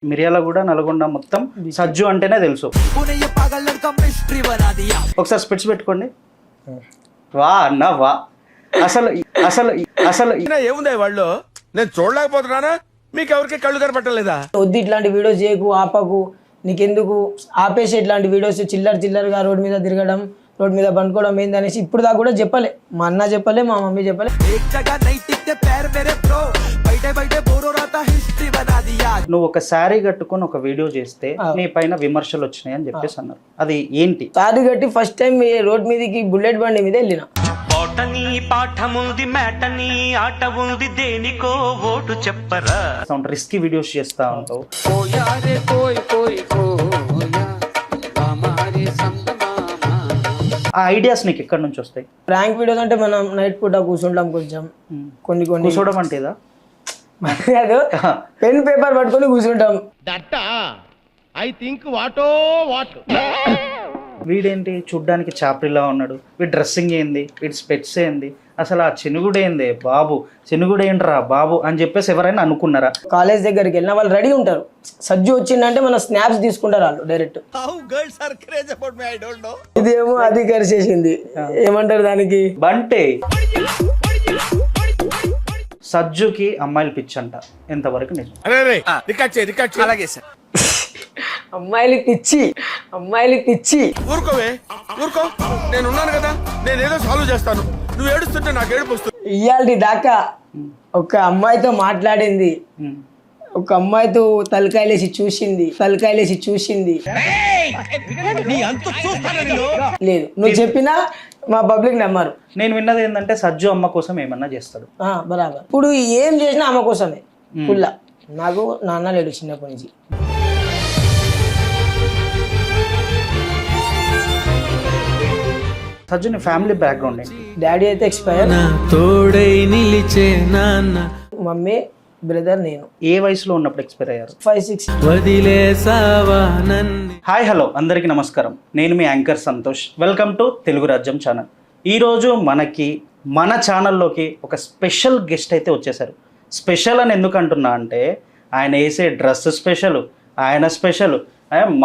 మిర్యాలగూడ నల్గొండ మొత్తం సజ్జు అంటేనే తెలుసు. ఒకసారి స్పెట్స్ పెట్టుకోండి. వా అన్న వా. అసలు అసలు అసలు ఏముంది వాళ్ళు, నేను చూడలేకపోతున్నానా? మీకు ఎవరికి కళ్ళు కనపట్టలేదా? వద్దు ఇట్లాంటి వీడియోస్ చేయకు, ఆపకు, నీకెందుకు ఆపేసి ఇట్లాంటి వీడియోస్ చిల్లరగా రోడ్ మీద తిరగడం, రోడ్ మీద పండుకోవడం ఏందనేసి ఇప్పుడు దాకా కూడా చెప్పలే. మా అన్న చెప్పలే, మా మమ్మీ చెప్పలే. నువ్వు ఒక శారీ కట్టుకొని ఒక వీడియో చేస్తే నీ పైన విమర్శలు వచ్చినాయి అని చెప్పేసి అన్నారు. అది ఏంటి? శారీ కట్టి ఫస్ట్ టైం రోడ్ మీదకి బుల్లెట్ బండి మీద వెళ్ళిన. రిస్కీ వీడియోస్ చేస్తా ఉంటావు. ఆ ఐడియాస్ నీకు ఎక్కడి నుంచి వస్తాయి? ప్రాంక్ వీడియోస్ అంటే మనం నైట్ పూట కూర్చుంటాం, కొంచెం కొన్ని కూర్చోవడం అంటేదా? కాదు, పెన్ పేపర్ పట్టుకొని కూర్చుంటాం. వీడేంటి చూడ్డానికి చాప్రిలా ఉన్నాడు, వీడి డ్రెస్సింగ్ ఏంది, వీడి స్పెట్స్ ఏంది, అసలు ఆ చెనుగుడేంది బాబు, చెనుగుడేంట్రా బాబు అని చెప్పేసి ఎవరైనా అనుకున్నారా? కాలేజ్ దగ్గరికి వెళ్ళినా వాళ్ళు రెడీ ఉంటారు. సజ్జు వచ్చిందంటే మన స్నాప్స్ తీసుకుంటారు వాళ్ళు డైరెక్ట్. ఇదేమో అది కరిచేసింది, ఏమంటారు దానికి, బంటే. సజ్జుకి అమ్మాయిలు పిచ్చంట, ఎంతవరకు నిజం? అమ్మాయిలు పిచ్చి. ఊరుకోవే, ఊరుకో, నేను ఉన్నాను కదా, నేను ఏదో సాల్వ్ చేస్తాను. నువ్వు ఏడుస్తుంటే నాకు ఏడుపు వస్తుంది. ఇయాల్టి దాకా ఒక అమ్మాయితో మాట్లాడింది, ఒక అమ్మాయితో తలకాయలేసి చూసింది. లేదు, నువ్వు చెప్పినా మా పబ్లిక్ నమ్మారు. నేను విన్నది ఏంటంటే సజ్జు అమ్మ కోసం ఏమన్నా చేస్తాడు. బరాబర్. ఇప్పుడు ఏం చేసినా అమ్మ కోసమే. పుల్ల నాకు నాన్న లేడు చిన్నప్పటి నుంచి. సజ్జుని ఫ్యామిలీ బ్యాక్గ్రౌండ్ ఏంటి? డాడీ అయితే ఎక్స్పైర్, మమ్మీ, బ్రదర్, నేను. ఏ వయసులో ఉన్నప్పుడు ఎక్స్పైర్ అయ్యారు? 5-6. హాయ్ హలో అందరికీ నమస్కారం. నేను మీ anchor Santosh. Welcome to Telugu Rajyam channel. ఈరోజు మన ఛానల్లోకి ఒక స్పెషల్ గెస్ట్ అయితే వచ్చేసారు. స్పెషల్ అని ఎందుకు అంటున్నా అంటే ఆయన వేసే డ్రెస్ స్పెషల్, ఆయన స్పెషల్,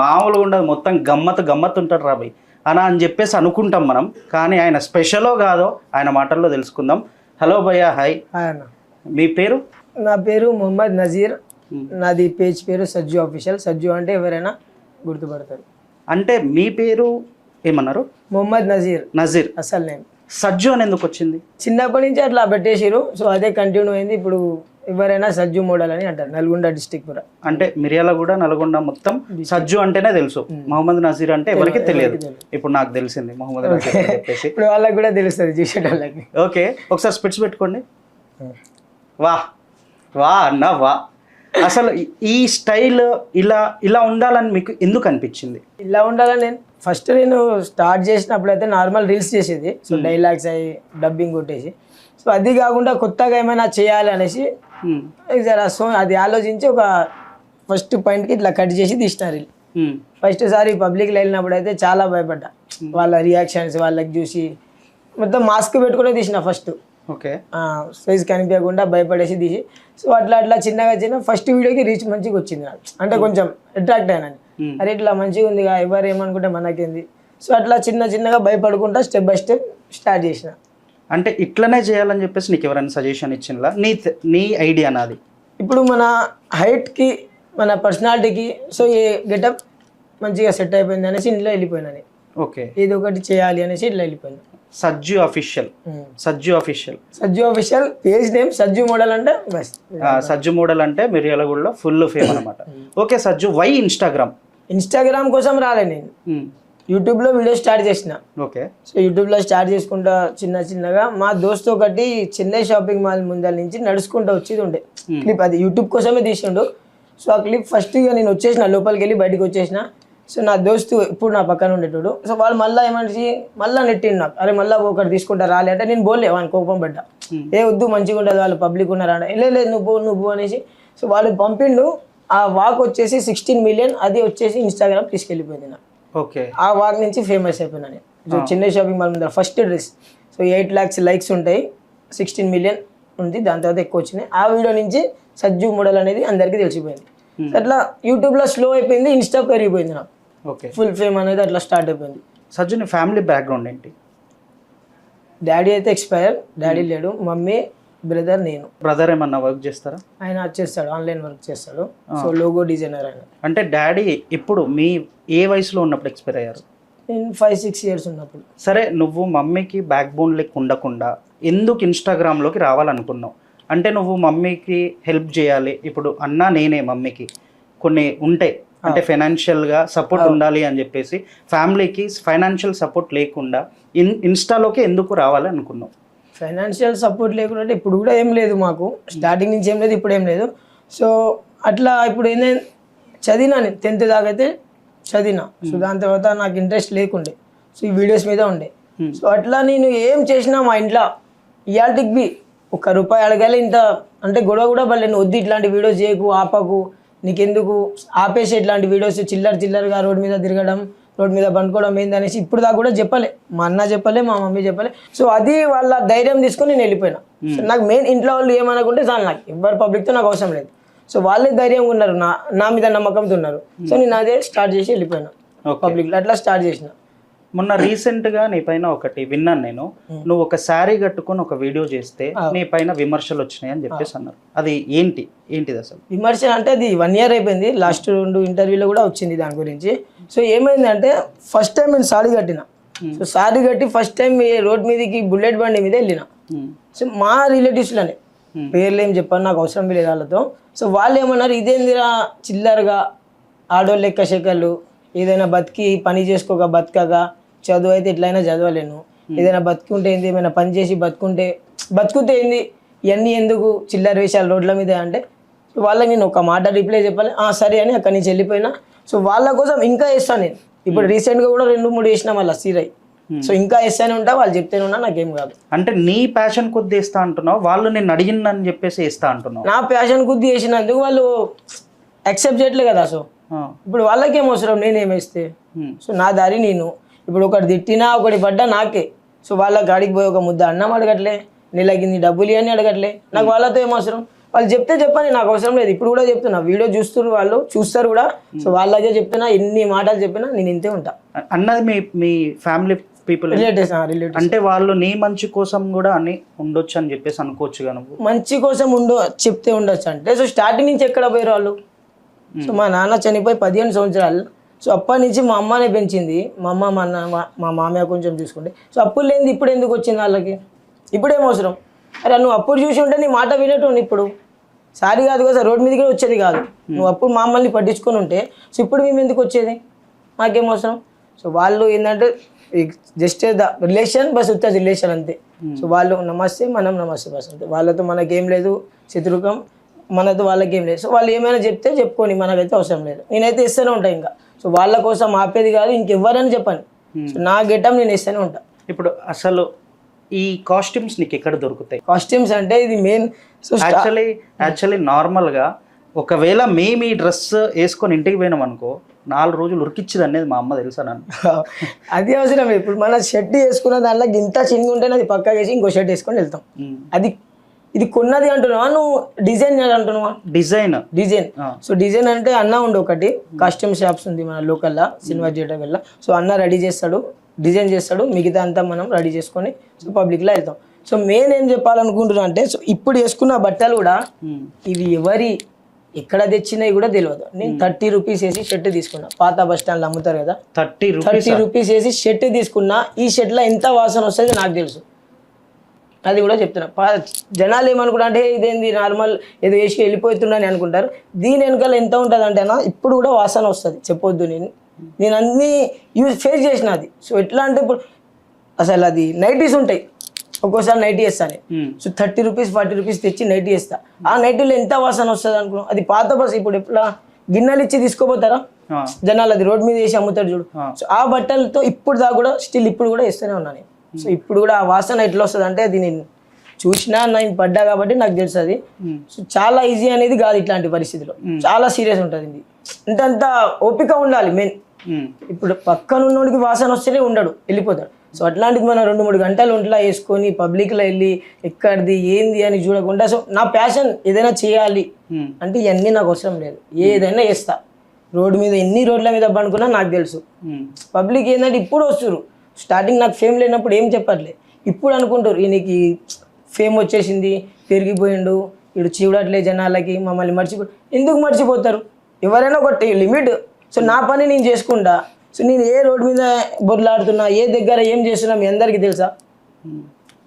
మామూలుగా ఉండదు, మొత్తం గమ్మత్తు ఉంటాడు రాబోయ్ అని చెప్పేసి అనుకుంటాం మనం. కానీ ఆయన స్పెషలో కాదో ఆయన మాటల్లో తెలుసుకుందాం. హలో భయ్యా, హాయ్. అన్న, మీ పేరు? నా పేరు మొహమ్మద్ నజీర్. నాది పేజ్ పేరు సజ్జు అఫీషియల్. సజ్జు అంటే ఎవరైనా గుర్తుపడతారు. అంటే మీ పేరు ఏమన్నారు? మొహమ్మద్ నజీర్ అసలు నేను. సజ్జు అని ఎందుకు వచ్చింది? చిన్నప్పటి నుంచి అట్లా పెట్టేసారు, సో అదే కంటిన్యూ అయింది. ఇప్పుడు ఎవరైనా సజ్జు మోడల్ అని అంటారు. నల్గొండ డిస్టిక్ కూడా. అంటే మిర్యాలగూడ నల్గొండ మొత్తం సజ్జు అంటేనే తెలుసు, మొహమ్మద్ నజీర్ అంటే ఎవరికి తెలియదు. ఇప్పుడు నాకు తెలిసింది మొహమ్మద్ నజీర్ అని చెప్పేసి. ఇప్పుడు వాళ్ళకి కూడా తెలుస్తుంది చూసేటోళ్ళకి. ఓకే, ఒకసారి స్పెట్స్ పెట్టుకోండి. వా వా అన్న వా. అసలు ఈ స్టైల్ ఇలా ఉండాలని మీకు ఎందుకు అనిపించింది? ఇలా ఉండాలని నేను స్టార్ట్ చేసినప్పుడు అయితే నార్మల్ రీల్స్ చేసేది. సో డైలాగ్స్ అయ్యి డబ్బింగ్ కొట్టేసి, సో అది కాకుండా కొత్తగా ఏమైనా చేయాలి అనేసి సో అది ఆలోచించి ఒక ఫస్ట్ పాయింట్కి ఇట్లా కట్ చేసి తీసిన రీల్. ఫస్ట్ సారి పబ్లిక్లో వెళ్ళినప్పుడు అయితే చాలా భయపడ్డా. వాళ్ళ రియాక్షన్స్ వాళ్ళకి చూసి మొత్తం మాస్క్ పెట్టుకునే తీసిన ఫస్ట్. ఓకే, సైజ్ కనిపించకుండా భయపడేసి తీసి, సో అట్లా చిన్నగా ఫస్ట్ వీడియోకి రీచ్ మంచిగా వచ్చింది నాకు. అంటే కొంచెం అట్రాక్ట్ అయినాను. అరే ఇట్లా మంచిగా ఉంది, ఎవరు ఏమనుకుంటే మనకేంది. సో అట్లా చిన్నగా భయపడుకుంటా స్టెప్ బై స్టెప్ స్టార్ట్ చేసిన. అంటే ఇట్లనే చేయాలని చెప్పేసి నీకు ఎవరైనా సజెషన్ ఇచ్చిందా? నీ ఐడియా నాది. ఇప్పుడు మన హైట్కి మన పర్సనాలిటీకి సో ఏ గెటప్ మంచిగా సెట్ అయిపోయింది అనేసి ఇంట్లో వెళ్ళిపోయినా. ఓకే, ఏదో ఒకటి చేయాలి అనేసి ఇట్లా వెళ్ళిపోయినా. Sajju official page name Sajju model అంటే బస్. సజ్జు మోడల్ అంటే మిర్యాలగూడలో ఫుల్ ఫేమ్ అనమాట. ఓకే సజ్జు, వై ఇన్స్టాగ్రామ్ కోసం రాలే నేను. యూట్యూబ్లో వీడియో స్టార్ట్ చేసిన. ఓకే, సో యూట్యూబ్లో స్టార్ట్ చేసుకుంటా చిన్నగా మా దోస్తు ఒకటి చెన్నై షాపింగ్ మాల్ ముందర నుంచి నడుచుకుంటూ వచ్చేది ఉండే క్లిప్. అది యూట్యూబ్ కోసమే తీసిండు. సో ఆ క్లిప్ ఫస్ట్ ఇక నేను వచ్చేసిన, లోపలికి వెళ్ళి బయటకు వచ్చేసిన. సో నా దోస్తు ఇప్పుడు నా పక్కన ఉండేటోడు. సో వాళ్ళు మళ్ళీ నెట్టిండు నాకు. అరే మళ్ళీ ఒకటి తీసుకుంటా రాలే అంటే నేను బోలే, వాడిని కోపం పడ్డా. వద్దు మంచిగా ఉంటుంది, వాళ్ళు పబ్లిక్ ఉన్నారా లేదు నువ్వు అనేసి. సో వాళ్ళు పంపిండు. ఆ వాక్ వచ్చేసి 16 million, అది వచ్చేసి ఇన్స్టాగ్రామ్ తీసుకెళ్ళిపోయింది నాకు. ఓకే, ఆ వాక్ నుంచి ఫేమస్ అయిపోయినా నేను. సో చెన్నై షాపింగ్ మాల్ ముందర first dress. So 8 lakhs likes ఉంటాయి, 16 million ఉంది. దాని తర్వాత ఎక్కువ వచ్చినాయి. ఆ వీడియో నుంచి సజ్జు మోడల్ అనేది అందరికీ తెలిసిపోయింది. అట్లా యూట్యూబ్లో స్లో అయిపోయింది, ఇన్స్టా పెరిగిపోయింది నాకు. ఓకే. ఫుల్ ఫేమ్ అనేది అట్లా స్టార్ట్ అయిపోయింది. సజ్జు నీ ఫ్యామిలీ బ్యాక్గ్రౌండ్ ఏంటి? డాడీ అయితే ఎక్స్పైర్, డాడీ లేడు, మమ్మీ, బ్రదర్, నేను. బ్రదర్ ఏమన్నా వర్క్ చేస్తారా? ఆయన చేస్తాడు, ఆన్లైన్ వర్క్ చేస్తాడు. సో లోగో డిజైనర్ ఆయన. అంటే డాడీ ఇప్పుడు మీ ఏ వయసులో ఉన్నప్పుడు ఎక్స్పైర్ అయ్యారు? నేను 5-6 years ఉన్నప్పుడు. సరే, నువ్వు మమ్మీకి బ్యాక్ బోన్ లెక్క ఉండకుండా ఎందుకు ఇన్స్టాగ్రామ్లోకి రావాలనుకున్నావు? అంటే నువ్వు మమ్మీకి హెల్ప్ చేయాలి, ఇప్పుడు అన్నా నేనే మమ్మీకి కొన్ని ఉంటాయి, అంటే ఫైనాన్షియల్గా సపోర్ట్ ఉండాలి అని చెప్పేసి ఫ్యామిలీకి ఫైనాన్షియల్ సపోర్ట్ లేకుండా ఇన్స్టాలోకి ఎందుకు రావాలి అనుకున్నావు? ఫైనాన్షియల్ సపోర్ట్ లేకుండా ఇప్పుడు కూడా ఏం లేదు మాకు, స్టార్టింగ్ నుంచి ఏం లేదు, ఇప్పుడు ఏం లేదు. సో అట్లా ఇప్పుడు ఏంటంటే చదివినా, నేను 10th దాకా అయితే చదివినా. సో దాని తర్వాత నాకు ఇంట్రెస్ట్ లేకుండే, సో ఈ వీడియోస్ మీద ఉండే. సో అట్లా నేను ఏం చేసినా మా ఇంట్లో ఇయాల్టికి బి ₹1 అడగాలి, ఇంత అంటే గొడవ కూడా పడలేను, వద్దు ఇట్లాంటి వీడియోస్ చేయకు, ఆపకు, నీకెందుకు ఆపేసి ఇట్లాంటి వీడియోస్ చిల్లరగా రోడ్ మీద తిరగడం, రోడ్ మీద పండుకోవడం ఏంది అనేసి ఇప్పుడు దాకా కూడా చెప్పలే, మా అన్న చెప్పలే, మా మమ్మీ చెప్పలే. సో అది వాళ్ళ ధైర్యం తీసుకొని నేను వెళ్ళిపోయినా. సో నాకు మెయిన్ ఇంట్లో వాళ్ళు ఏమనుకుంటే చాలు, నాకు ఎవరు పబ్లిక్తో నాకు అవసరం లేదు. సో వాళ్ళే ధైర్యంగా ఉన్నారు, నా మీద నమ్మకంతో ఉన్నారు. సో నేను అదే స్టార్ట్ చేసి వెళ్ళిపోయినా పబ్లిక్లో, అట్లా స్టార్ట్ చేసిన. మొన్న రీసెంట్గా నీ పైన ఒకటి విన్నాను నేను, నువ్వు ఒక శారీ కట్టుకొని ఒక వీడియో చేస్తే నీ పైన విమర్శలు వచ్చినాయి అని చెప్పేసి అన్నారు. అది ఏంటిది అసలు? విమర్శ అంటే అది 1 year అయిపోయింది, లాస్ట్ 2 ఇంటర్వ్యూలో కూడా వచ్చింది దాని గురించి. సో ఏమైందంటే ఫస్ట్ టైం నేను సారీ కట్టిన. సో సారీ కట్టి ఫస్ట్ టైం రోడ్ మీదకి బుల్లెట్ బండి మీద వెళ్ళిన. సో మా రిలేటివ్స్లోనే, పేర్లు ఏం చెప్పాను, నాకు అవసరం లేదు వాళ్ళతో. సో వాళ్ళు ఏమన్నారు, ఇదేందిరా చిల్లరగా ఆడోళ్ళు లెక్క శకలు, ఏదైనా బతికి పని చేసుకోక బతకగా, చదువు అయితే ఎట్లయినా చదవలేను, ఏదైనా బతుకుంటే ఏంది, ఏమైనా పని చేసి బతుకుతే ఏంది, ఇవన్నీ ఎందుకు చిల్లర వేషాలు రోడ్ల మీద అంటే వాళ్ళకి నేను ఒక మాట రిప్లై చెప్పాలి, సరే అని అక్కడి నుంచి వెళ్ళిపోయినా. సో వాళ్ళ కోసం ఇంకా వేస్తాను నేను. ఇప్పుడు రీసెంట్గా కూడా 2-3 వేసినా మళ్ళీ సీరై. సో ఇంకా వేస్తానే ఉంటా, వాళ్ళు చెప్తేనే ఉన్నా, నాకేం కాదు. అంటే నీ ప్యాషన్ కొద్ది వేస్తా అంటున్నావు, వాళ్ళు నేను అడిగిందని చెప్పేసి వేస్తా అంటున్నావు. నా ప్యాషన్ కొద్ది వేసినందుకు వాళ్ళు యాక్సెప్ట్ చేయట్లేదు కదా. సో ఇప్పుడు వాళ్ళకేం అవసరం నేనేమేస్తే? సో నా దారి నేను, ఇప్పుడు ఒకటి తిట్టినా ఒకటి పడ్డా నాకే. సో వాళ్ళ గాడికి పోయి ఒక ముద్ద అన్నం అడగట్లే, నెలకి నీ డబ్బులు అని అడగట్లే, నాకు వాళ్ళతో ఏం అవసరం? వాళ్ళు చెప్తే చెప్పని, నాకు అవసరం లేదు. ఇప్పుడు కూడా చెప్తున్నా, వీడియో చూస్తారు, వాళ్ళు చూస్తారు కూడా. సో వాళ్ళకే చెప్తున్నా, ఎన్ని మాటలు చెప్పినా నేను ఇంతే ఉంటా. అన్నది మీ ఫ్యామిలీ పీపుల్, రిలేటివ్స్. అంటే వాళ్ళు నీ మంచి కోసం కూడా అని ఉండొచ్చు అని చెప్పేసి అనుకోవచ్చు. నువ్వు మంచి కోసం చెప్తే ఉండొచ్చు అంటే, సో స్టార్టింగ్ నుంచి ఎక్కడ పోయారు వాళ్ళు? సో మా నాన్న చనిపోయి 15 సంవత్సరాలు. సో అప్పటి నుంచి మా అమ్మనే పెంచింది, మా అమ్మ, మా అన్న, మా మామయ్య కొంచెం చూసుకుంటే. సో అప్పుడు లేనిది ఇప్పుడు ఎందుకు వచ్చింది వాళ్ళకి? ఇప్పుడేం అవసరం? అరే నువ్వు అప్పుడు చూసి ఉంటే నీ మాట వినేటోని, ఇప్పుడు సారీ కాదు కదా, రోడ్ మీదకి వచ్చేది కాదు. నువ్వు అప్పుడు మమ్మల్ని పట్టించుకొని ఉంటే సో ఇప్పుడు మేము ఎందుకు వచ్చేది? మాకేం అవసరం? సో వాళ్ళు ఏంటంటే జస్ట్ ద రిలేషన్, బస్ వచ్చే రిలేషన్ అంతే. సో వాళ్ళు నమస్తే, మనం నమస్తే, బస్ అంతే. వాళ్ళతో మనకేం లేదు శత్రుకం, మనతో వాళ్ళకేం లేదు. సో వాళ్ళు ఏమైనా చెప్తే చెప్పుకొని, మనకైతే అవసరం లేదు. నేనైతే ఇస్తూనే ఉంటాను ఇంకా. సో వాళ్ళ కోసం ఆపేది కాదు, ఇంకెవ్వరని చెప్పండి. సో నా గెటప్ నేను ఇస్తూనే ఉంటాను. ఇప్పుడు అసలు ఈ కాస్ట్యూమ్స్ నీకు ఎక్కడ దొరుకుతాయి? కాస్ట్యూమ్స్ అంటే ఇది మెయిన్. సో యాక్చువల్లీ నార్మల్గా ఒకవేళ మేము ఈ డ్రెస్ వేసుకొని ఇంటికి పోయినాం అనుకో, 4 రోజులు ఉరికిచ్చింది అనేది మా అమ్మ తెలుసా నన్ను. అది అవసరం. ఇప్పుడు మన షర్ట్ వేసుకున్న దాంట్లో ఇంత చిన్నగా ఉంటేనే అది పక్కా వేసి ఇంకో షర్ట్ వేసుకొని వెళ్తాం. అది ఇది కొన్నది అంటున్నావా, నువ్వు డిజైన్ అంటున్నావా? డిజైన్. సో డిజైన్ అంటే అన్న ఉండి ఒకటి కాస్ట్యూమ్ షాప్స్ ఉంది మన లోకల్లో, సినిమా థియేటర్ వల్ల. సో అన్న రెడీ చేస్తాడు, డిజైన్ చేస్తాడు, మిగతా అంతా మనం రెడీ చేసుకొని సో పబ్లిక్లో వెళ్తాం. సో మెయిన్ ఏం చెప్పాలనుకుంటున్నా అంటే, సో ఇప్పుడు వేసుకున్న బట్టలు కూడా ఇవి ఎక్కడ తెచ్చినాయి కూడా తెలియదు. నేను 30 రూపీస్ వేసి షర్ట్ తీసుకున్నా, పాత బస్ స్టాండ్లో అమ్ముతారు కదా, 30 రూపీస్ వేసి షర్ట్ తీసుకున్నా. ఈ షర్ట్లో ఎంత వాసన వస్తుంది నాకు తెలుసు, అది కూడా చెప్తున్నా. జనాలు ఏమనుకుంటా అంటే ఇదేంది నార్మల్ ఏదో వేసి వెళ్ళిపోతుండని అనుకుంటారు. దీని వెనకాల ఎంత ఉంటుంది అంటే ఇప్పుడు కూడా వాసన వస్తుంది, చెప్పొద్దు. నేను అన్నీ ఫేస్ చేసిన అది. సో ఎట్లా అంటే ఇప్పుడు అసలు అది నైటీస్ ఉంటాయి, ఒక్కోసారి నైటీ వేస్తాను. సో 30 రూపీస్ 40 రూపీస్ తెచ్చి నైటీ వేస్తా. ఆ నైటీలో ఎంత వాసన వస్తుంది అనుకున్నాం. అది పాత బస్. ఇప్పుడు ఎట్లా గిన్నెలు ఇచ్చి తీసుకోపోతారా జనాలు, అది రోడ్ మీద వేసి అమ్ముతారు చూడు. సో ఆ బట్టలతో ఇప్పుడు దాకా కూడా స్టిల్ ఇప్పుడు కూడా వేస్తూనే ఉన్నాను. సో ఇప్పుడు కూడా ఆ వాసన ఎట్లా వస్తుంది అంటే, అది నేను చూసినా, నేను పడ్డా కాబట్టి నాకు తెలుసు అది. సో చాలా ఈజీ అనేది కాదు ఇట్లాంటి పరిస్థితిలో, చాలా సీరియస్ ఉంటుంది. ఇంతంత ఓపిక ఉండాలి మెయిన్. ఇప్పుడు పక్కనున్నోడికి వాసన వస్తేనే ఉండడు, వెళ్ళిపోతాడు. సో అట్లాంటిది మనం 2-3 గంటలు ఒంట్లో వేసుకొని పబ్లిక్లో వెళ్ళి ఎక్కడిది ఏంది అని చూడకుండా సో నా ప్యాషన్ ఏదైనా చేయాలి అంటే ఇవన్నీ నాకు అవసరం లేదు, ఏదైనా చేస్తా. రోడ్డు మీద ఎన్ని రోడ్ల మీద పడుకున్నా నాకు తెలుసు. పబ్లిక్ ఏంటంటే ఇప్పుడు వస్తున్నారు, స్టార్టింగ్ నాకు ఫేమ్ లేనప్పుడు ఏం చెప్పట్లే, ఇప్పుడు అనుకుంటారు ఈయనకి ఫేమ్ వచ్చేసింది పెరిగిపోయిండు వీడు చూడట్లే జనాలకి మమ్మల్ని ఎందుకు మర్చిపోతారు? ఎవరైనా ఒకటి లిమిట్. సో నా పని నేను చేసుకుంటా. సో నేను ఏ రోడ్డు మీద బొర్లాడుతున్నా ఏ దగ్గర ఏం చేస్తున్నా మీ అందరికీ తెలుసా?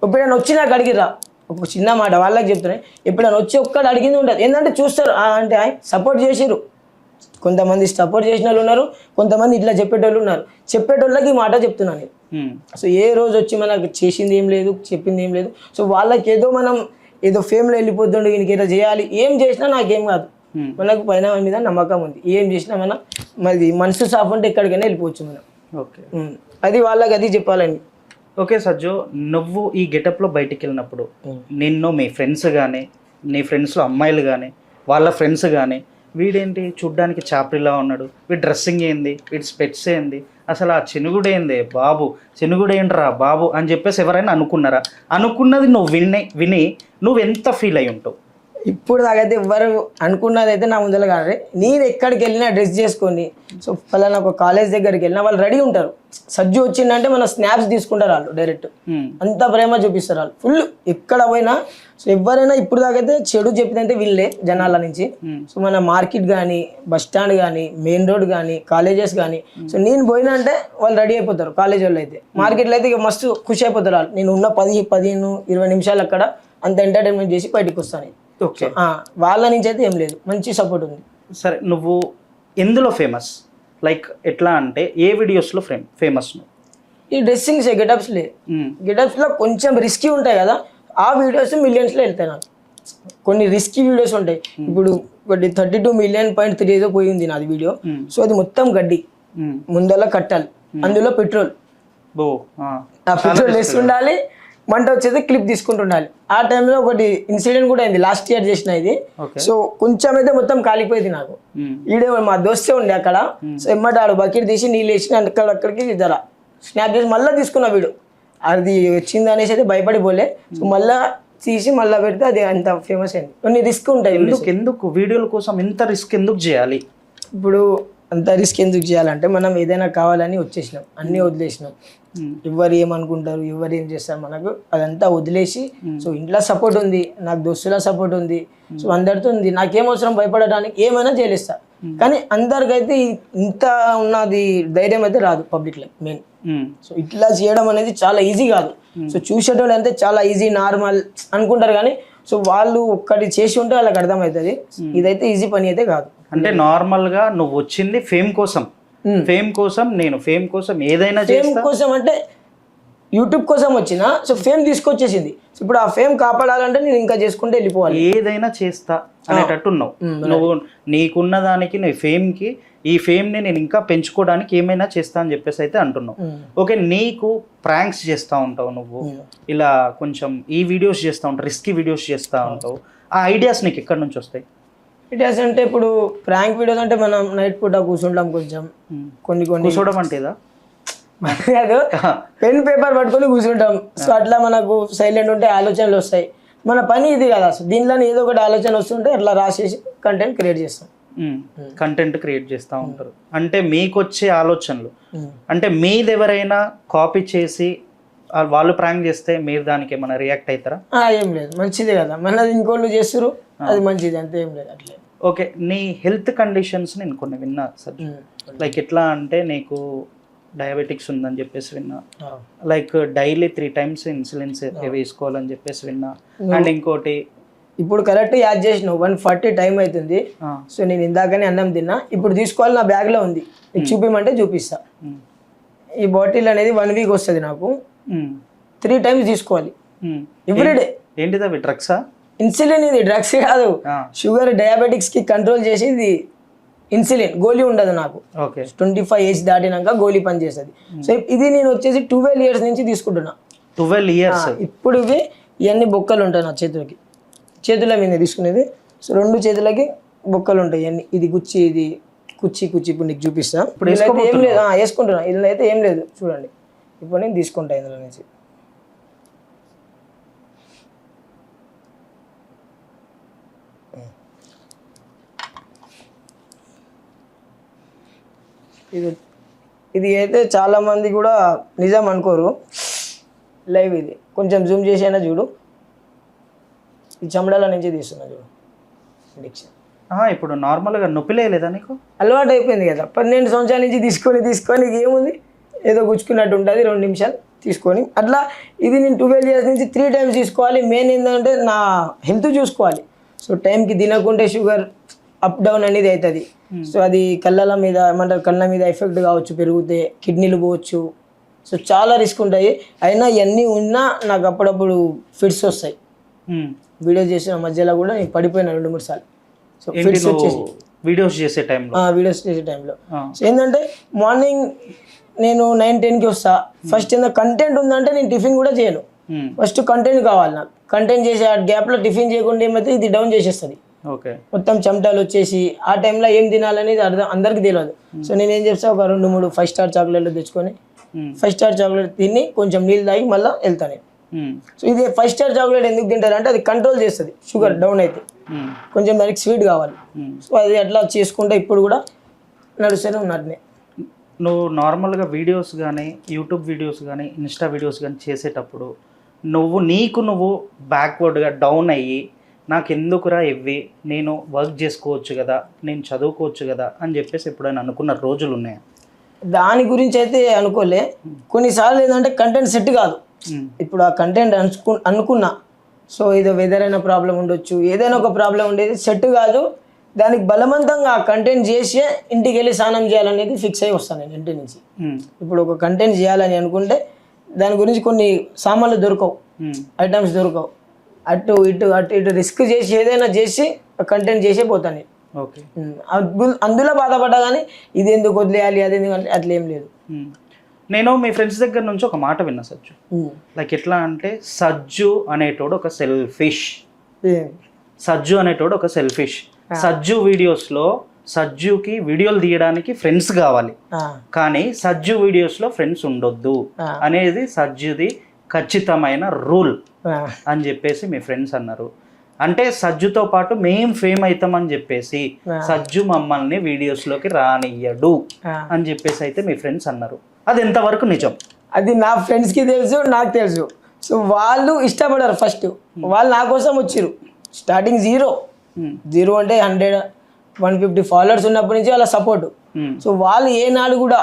ఎప్పుడైనా వచ్చి నాకు అడిగిరా, ఒక చిన్న మాట వాళ్ళకి చెప్తున్నా, ఎప్పుడైనా వచ్చి ఒక్కడు అడిగింది ఉంటుంది. ఏంటంటే చూస్తారు అంటే సపోర్ట్ చేసిరు, కొంతమంది సపోర్ట్ చేసిన వాళ్ళు ఉన్నారు, కొంతమంది ఇట్లా చెప్పేటోళ్ళు ఉన్నారు. చెప్పేటోళ్ళకి ఈ మాట చెప్తున్నాను నేను. సో ఏ రోజు వచ్చి మనకు చేసింది ఏం లేదు చెప్పింది ఏం లేదు. సో వాళ్ళకి ఏదో మనం ఏదో ఫేమ్లో వెళ్ళిపోతుండే ఈయనకి ఏదో చేయాలి, ఏం చేసినా నాకేం కాదు. మనకు పైన మీద నమ్మకం ఉంది, ఏం చేసినా మనం మరి మనసు సాఫ్ ఉంటే ఎక్కడికైనా వెళ్ళిపోవచ్చు మనం. ఓకే, అది వాళ్ళకి అది చెప్పాలని. ఓకే సజ్జు, నువ్వు ఈ గెటప్లో బయటికి వెళ్ళినప్పుడు నిన్ను మీ ఫ్రెండ్స్ కానీ నీ ఫ్రెండ్స్లో అమ్మాయిలు కానీ వాళ్ళ ఫ్రెండ్స్ కానీ వీడేంటి చూడ్డానికి చాప్రిలా ఉన్నాడు, వీడి డ్రెస్సింగ్ ఏంది, వీడి స్పెట్స్ ఏంది, అసలు ఆ చెనుగుడేంది బాబు, చెనుగుడేంట్రా బాబు అని చెప్పేసి ఎవరైనా అనుకున్నారా? అనుకున్నది నువ్వు విని నువ్వు ఎంత ఫీల్ అయి ఉంటావు? ఇప్పుడు దాకైతే ఎవ్వరు అనుకున్నది అయితే నా ముందర కాదు. నేను ఎక్కడికి వెళ్ళినా డ్రెస్ చేసుకొని సో ఫలానా ఒక కాలేజ్ దగ్గరికి వెళ్ళినా వాళ్ళు రెడీ ఉంటారు. సజ్జు వచ్చిందంటే మన స్నాప్స్ తీసుకుంటారు వాళ్ళు డైరెక్ట్, అంత ప్రేమ చూపిస్తారు వాళ్ళు ఫుల్. ఎక్కడ పోయినా సో ఎవరైనా ఇప్పుడు దాకైతే చెడు చెప్పిందంటే వీళ్ళే జనాల నుంచి. సో మన మార్కెట్ కానీ బస్ స్టాండ్ కానీ మెయిన్ రోడ్ కానీ కాలేజెస్ కానీ సో నేను పోయినా అంటే వాళ్ళు రెడీ అయిపోతారు. కాలేజ్ వాళ్ళు అయితే మార్కెట్లో అయితే ఇక మస్తు ఖుషి అయిపోతారు వాళ్ళు. నేను ఉన్న 10-15-20 నిమిషాలు అక్కడ అంత ఎంటర్టైన్మెంట్ చేసి బయటకు వస్తాను. ఓకే, వాళ్ళ నుంచి అయితే ఏం లేదు, మంచి సపోర్ట్ ఉంది. సరే, నువ్వు ఎందులో ఫేమస్? లైక్ ఎట్లా అంటే ఏ వీడియోస్లో ఫేమస్ నువ్వు? ఈ డ్రెస్సింగ్స్ గెటప్స్లో కొంచెం రిస్కీ ఉంటాయి కదా, ఆ వీడియోస్ మిలియన్స్లో వెళ్తాయి నాకు. కొన్ని రిస్కీ వీడియోస్ ఉంటాయి. ఇప్పుడు 32 మిలియన్.3 ఏదో పోయింది నాది వీడియో. సో అది మొత్తం గడ్డి, ముందల కట్టాలి, అందులో పెట్రోల్, ఆ పెట్రోల్ వేసి ఉండాలి, మంట వచ్చేది క్లిప్ తీసుకుంటుండాలి. ఆ టైంలో ఒకటి ఇన్సిడెంట్ కూడా అయింది లాస్ట్ ఇయర్ చేసిన ఇది. సో కొంచెం అయితే మొత్తం కాలిపోయింది నాకు. ఈడే మా దోస్తే ఉండే అక్కడ, సో ఎమ్మటాడు బకెట్ తీసి నీళ్ళు వేసి అక్కడికి ధర స్నాప్ చేసి మళ్ళీ తీసుకున్న వీడియో. అది వచ్చింది అనేసి అయితే భయపడిపోలే. సో మళ్ళీ తీసి మళ్ళీ పెడితే అది అంత ఫేమస్ అయింది. కొన్ని రిస్క్ ఉంటాయి. ఎందుకు వీడియోల కోసం ఇంత రిస్క్ ఎందుకు చేయాలి? ఇప్పుడు అంత రిస్క్ ఎందుకు చేయాలంటే మనం ఏదైనా కావాలని వచ్చేసినాం, అన్నీ వదిలేసినాం. ఎవరు ఏమనుకుంటారు, ఎవరు ఏం చేస్తారు మనకు అదంతా వదిలేసి సో ఇంట్లో సపోర్ట్ ఉంది, నాకు దోస్తుల సపోర్ట్ ఉంది, సో అందరితో ఉంది. నాకేం అవసరం భయపడడానికి, ఏమైనా చేయలేస్తా. కానీ అందరికైతే ఇంత ఉన్నది ధైర్యం అయితే రాదు పబ్లిక్లో మెయిన్. సో ఇట్లా చేయడం అనేది చాలా ఈజీ కాదు. సో చూసేటోళ్ళు అంటే చాలా ఈజీ నార్మల్ అనుకుంటారు, కానీ సో వాళ్ళు ఒక్కటి చేసి ఉంటే వాళ్ళకి అర్థమవుతుంది. ఇదైతే ఈజీ పని అయితే కాదు. అంటే నార్మల్గా నువ్వు వచ్చింది ఫేమ్ కోసం, ఫేమ్ కోసం ఏదైనా ఫేమ్ కోసం అంటే యూట్యూబ్ కోసం వచ్చిన సో ఫేమ్ తీసుకొచ్చేసింది. ఇప్పుడు ఆ ఫేమ్ కాపాడాలంటే నేను ఇంకా చేసుకుంటే వెళ్ళిపోవాలి, ఏదైనా చేస్తా అనేటట్టున్నావు నువ్వు. నీకున్న దానికి నీ ఫేమ్కి, ఈ ఫేమ్ని నేను ఇంకా పెంచుకోవడానికి ఏమైనా చేస్తా అని చెప్పేసి అయితే అంటున్నావు. ఓకే, నీకు ప్రాంక్స్ చేస్తూ ఉంటావు నువ్వు, ఇలా కొంచెం ఈ వీడియోస్ చేస్తూ ఉంటావు, రిస్కీ వీడియోస్ చేస్తూ ఉంటావు. ఆ ఐడియాస్ నీకు ఎక్కడి నుంచి వస్తాయి? ఐడియాస్ అంటే ఇప్పుడు ప్రాంక్ వీడియోస్ అంటే మనం నైట్ పూట కూర్చుంటాం, కొంచెం కొన్ని కూర్చోవడం అంటేదా కాదు, పెన్ పేపర్ పట్టుకొని కూర్చుంటాం. సో అట్లా మనకు సైలెంట్ ఉంటే ఆలోచనలు వస్తాయి. మన పని ఇది కదా, సో దీనిలో ఏదో ఒకటి ఆలోచన వస్తుంటే అట్లా రాసేసి కంటెంట్ క్రియేట్ చేస్తాం. కంటెంట్ క్రియేట్ చేస్తూ ఉంటారు. అంటే మీకు వచ్చే ఆలోచనలు అంటే మీది ఎవరైనా కాపీ చేసి వాళ్ళు ప్రాంక్ చేస్తే మీరు దానికి ఏమైనా రియాక్ట్ అవుతారా? ఏం లేదు, మంచిదే కదా, మనది ఇంకోళ్ళు చేస్తారు, అది మంచిది, అంతే, ఏం లేదు అట్లే. ఓకే, నీ హెల్త్ కండిషన్స్ నేను కొన్ని విన్నా సార్. లైక్ ఎట్లా అంటే నీకు డయాబెటిక్స్ ఉందని చెప్పేసి విన్నా, లైక్ డైలీ 3 times ఇన్సులిన్స్ వేసుకోవాలని చెప్పేసి విన్నా. అండ్ ఇంకోటి ఇప్పుడు కరెక్ట్ యాడ్ చేసిన 1:40 టైం అవుతుంది. సో నేను ఇందాకనే అన్నం తిన్నా, ఇప్పుడు తీసుకోవాలి, నా బ్యాగ్లో ఉంది, చూపించమంటే చూపిస్తా. ఈ బాటిల్ అనేది 1 week వస్తుంది నాకు, 3 times తీసుకోవాలి ఎవ్రీడే. ఏంటిది అవి డ్రగ్సా? ఇన్సులిన్, ఇది డ్రగ్స్ కాదు, షుగర్ డయాబెటిక్స్ కి కంట్రోల్ చేసి ఇది ఇన్సులిన్. గోళీ ఉండదు నాకు, 25 ఏజ్ దాటినాక గోళీ పని చేస్తుంది. సో ఇది నేను వచ్చేసి 12 years నుంచి తీసుకుంటున్నా. 12 years? ఇప్పుడు ఇవన్నీ బొక్కలు ఉంటాయి నా చేతుల మీద తీసుకునేది. సో 2 చేతులకి బొక్కలు ఉంటాయి ఇవన్నీ. ఇది గుచ్చి, ఇది కుచ్చి ఇప్పుడు నీకు చూపిస్తా. ఏం లేదు, వేసుకుంటున్నా. ఇలా అయితే ఏం లేదు, చూడండి, ఇప్పుడు నేను తీసుకుంటా ఇందులో నుంచి. ఇది అయితే చాలా మంది కూడా నిజం అనుకోరు. లైవ్ ఇది కొంచెం జూమ్ చేసి అయినా చూడు. ఈ చెమడాల నుంచి తీస్తున్నా చూడు ఇంజెక్షన్. ఇప్పుడు నార్మల్గా నొప్పిలే లేదా నీకు? అలవాటు అయిపోయింది కదా, 12 సంవత్సరాల నుంచి తీసుకొని ఏముంది, ఏదో గుచ్చుకున్నట్టు ఉంటుంది 2 నిమిషాలు తీసుకొని అట్లా. ఇది నేను 12 years నుంచి 3 times తీసుకోవాలి. మెయిన్ ఏంటంటే నా హెల్త్ చూసుకోవాలి. సో టైంకి తినకుంటే షుగర్ అప్ డౌన్ అనేది అవుతుంది. సో అది కళ్ళ మీద ఏమంటారు, కళ్ళ మీద ఎఫెక్ట్ కావచ్చు, పెరిగితే కిడ్నీలు పోవచ్చు. సో చాలా రిస్క్ ఉంటాయి. అయినా ఇవన్నీ ఉన్నా నాకు అప్పుడప్పుడు ఫిట్స్ వస్తాయి. వీడియో చేసిన మధ్యలో కూడా నేను పడిపోయినా 2-3 సార్లు. సో ఫిట్స్ వచ్చేసి వీడియోస్ చేసే టైంలో సో ఏంటంటే మార్నింగ్ నేను 9-10కి వస్తా. ఫస్ట్ ఏదైనా కంటెంట్ ఉందంటే నేను టిఫిన్ కూడా చేయను. ఫస్ట్ కంటెంట్ కావాలి నాకు. కంటెంట్ చేసే ఆ గ్యాప్లో టిఫిన్ చేయకుండా ఏమైతే ఇది డౌన్ చేసేస్తుంది. మొత్తం చెమటాలు వచ్చేసి ఆ టైంలో ఏం తినాలనేది అందరికి తెలియదు. సో నేను ఏం చేస్తా, ఒక 2-3 5 star చాక్లెట్లు తెచ్చుకొని 5 star చాక్లెట్ తిని కొంచెం నీళ్ళు తాగి మళ్ళీ వెళ్తాను. సో ఇది 5 star చాక్లెట్ ఎందుకు తింటారంటే అది కంట్రోల్ చేస్తుంది షుగర్ డౌన్ అయితే. కొంచెం దానికి స్వీట్ కావాలి. సో అది అట్లా చేసుకుంటే ఇప్పుడు కూడా నడుస్తూనే ఉన్నట్టు. నువ్వు నార్మల్గా వీడియోస్ కానీ, యూట్యూబ్ వీడియోస్ కానీ, ఇన్స్టా వీడియోస్ కానీ చేసేటప్పుడు నువ్వు బ్యాక్వర్డ్గా డౌన్ అయ్యి నాకు ఎందుకురా ఇవి, నేను వర్క్ చేసుకోవచ్చు కదా, నేను చదువుకోవచ్చు కదా అని చెప్పేసి ఎప్పుడైనా అనుకున్న రోజులు ఉన్నాయా? దాని గురించి అయితే అనుకోలే. కొన్నిసార్లు ఏంటంటే కంటెంట్ సెట్ కాదు. ఇప్పుడు ఆ కంటెంట్ అనుకున్నా, సో ఏదో వెదర్ అయినా ప్రాబ్లం ఉండొచ్చు, ఏదైనా ఒక ప్రాబ్లం ఉండేది, సెట్ కాదు. దానికి బలవంతంగా ఆ కంటెంట్ చేసి ఇంటికి వెళ్ళి స్నానం చేయాలనేది ఫిక్స్ అయ్యి వస్తాను నేను ఇంటి నుంచి. ఇప్పుడు ఒక కంటెంట్ చేయాలని అనుకుంటే దాని గురించి కొన్ని సామాన్లు దొరకవు, ఐటమ్స్ దొరకవు. అటు ఇటు రిస్క్ చేసి ఏదైనా చేసి కంటెంట్ చేసే పోతాను నేను. అందులో బాధపడ్డా కానీ ఇది ఎందుకు వదిలేయాలి, అది ఎందుకు అట్లా ఏం లేదు. నేను మీ ఫ్రెండ్స్ దగ్గర నుంచి ఒక మాట విన్నా సజ్జు. లైక్ ఎట్లా అంటే సజ్జు అనేటోడు ఒక సెల్ఫిష్. సజ్జు వీడియోస్లో సజ్జుకి వీడియోలు తీయడానికి ఫ్రెండ్స్ కావాలి, కానీ సజ్జు వీడియోస్లో ఫ్రెండ్స్ ఉండొద్దు అనేది సజ్జుది ఖచ్చితమైన రూల్ అని చెప్పేసి మీ ఫ్రెండ్స్ అన్నారు. అంటే సజ్జుతో పాటు మేం ఫేమ్ అవుతామని చెప్పేసి సజ్జు మమ్మల్ని వీడియోస్లోకి రానియ్యడు అని చెప్పేసి అయితే మీ ఫ్రెండ్స్ అన్నారు. అది ఎంతవరకు నిజం? అది నా ఫ్రెండ్స్కి తెలుసు, నాకు తెలుసు. సో వాళ్ళు ఇష్టపడారు. ఫస్ట్ వాళ్ళు నా కోసం వచ్చిర్రు. స్టార్టింగ్ జీరో అంటే 100-150 ఫాలోవర్స్ ఉన్నప్పటి నుంచి వాళ్ళ సపోర్ట్. సో వాళ్ళు ఏనాడు కూడా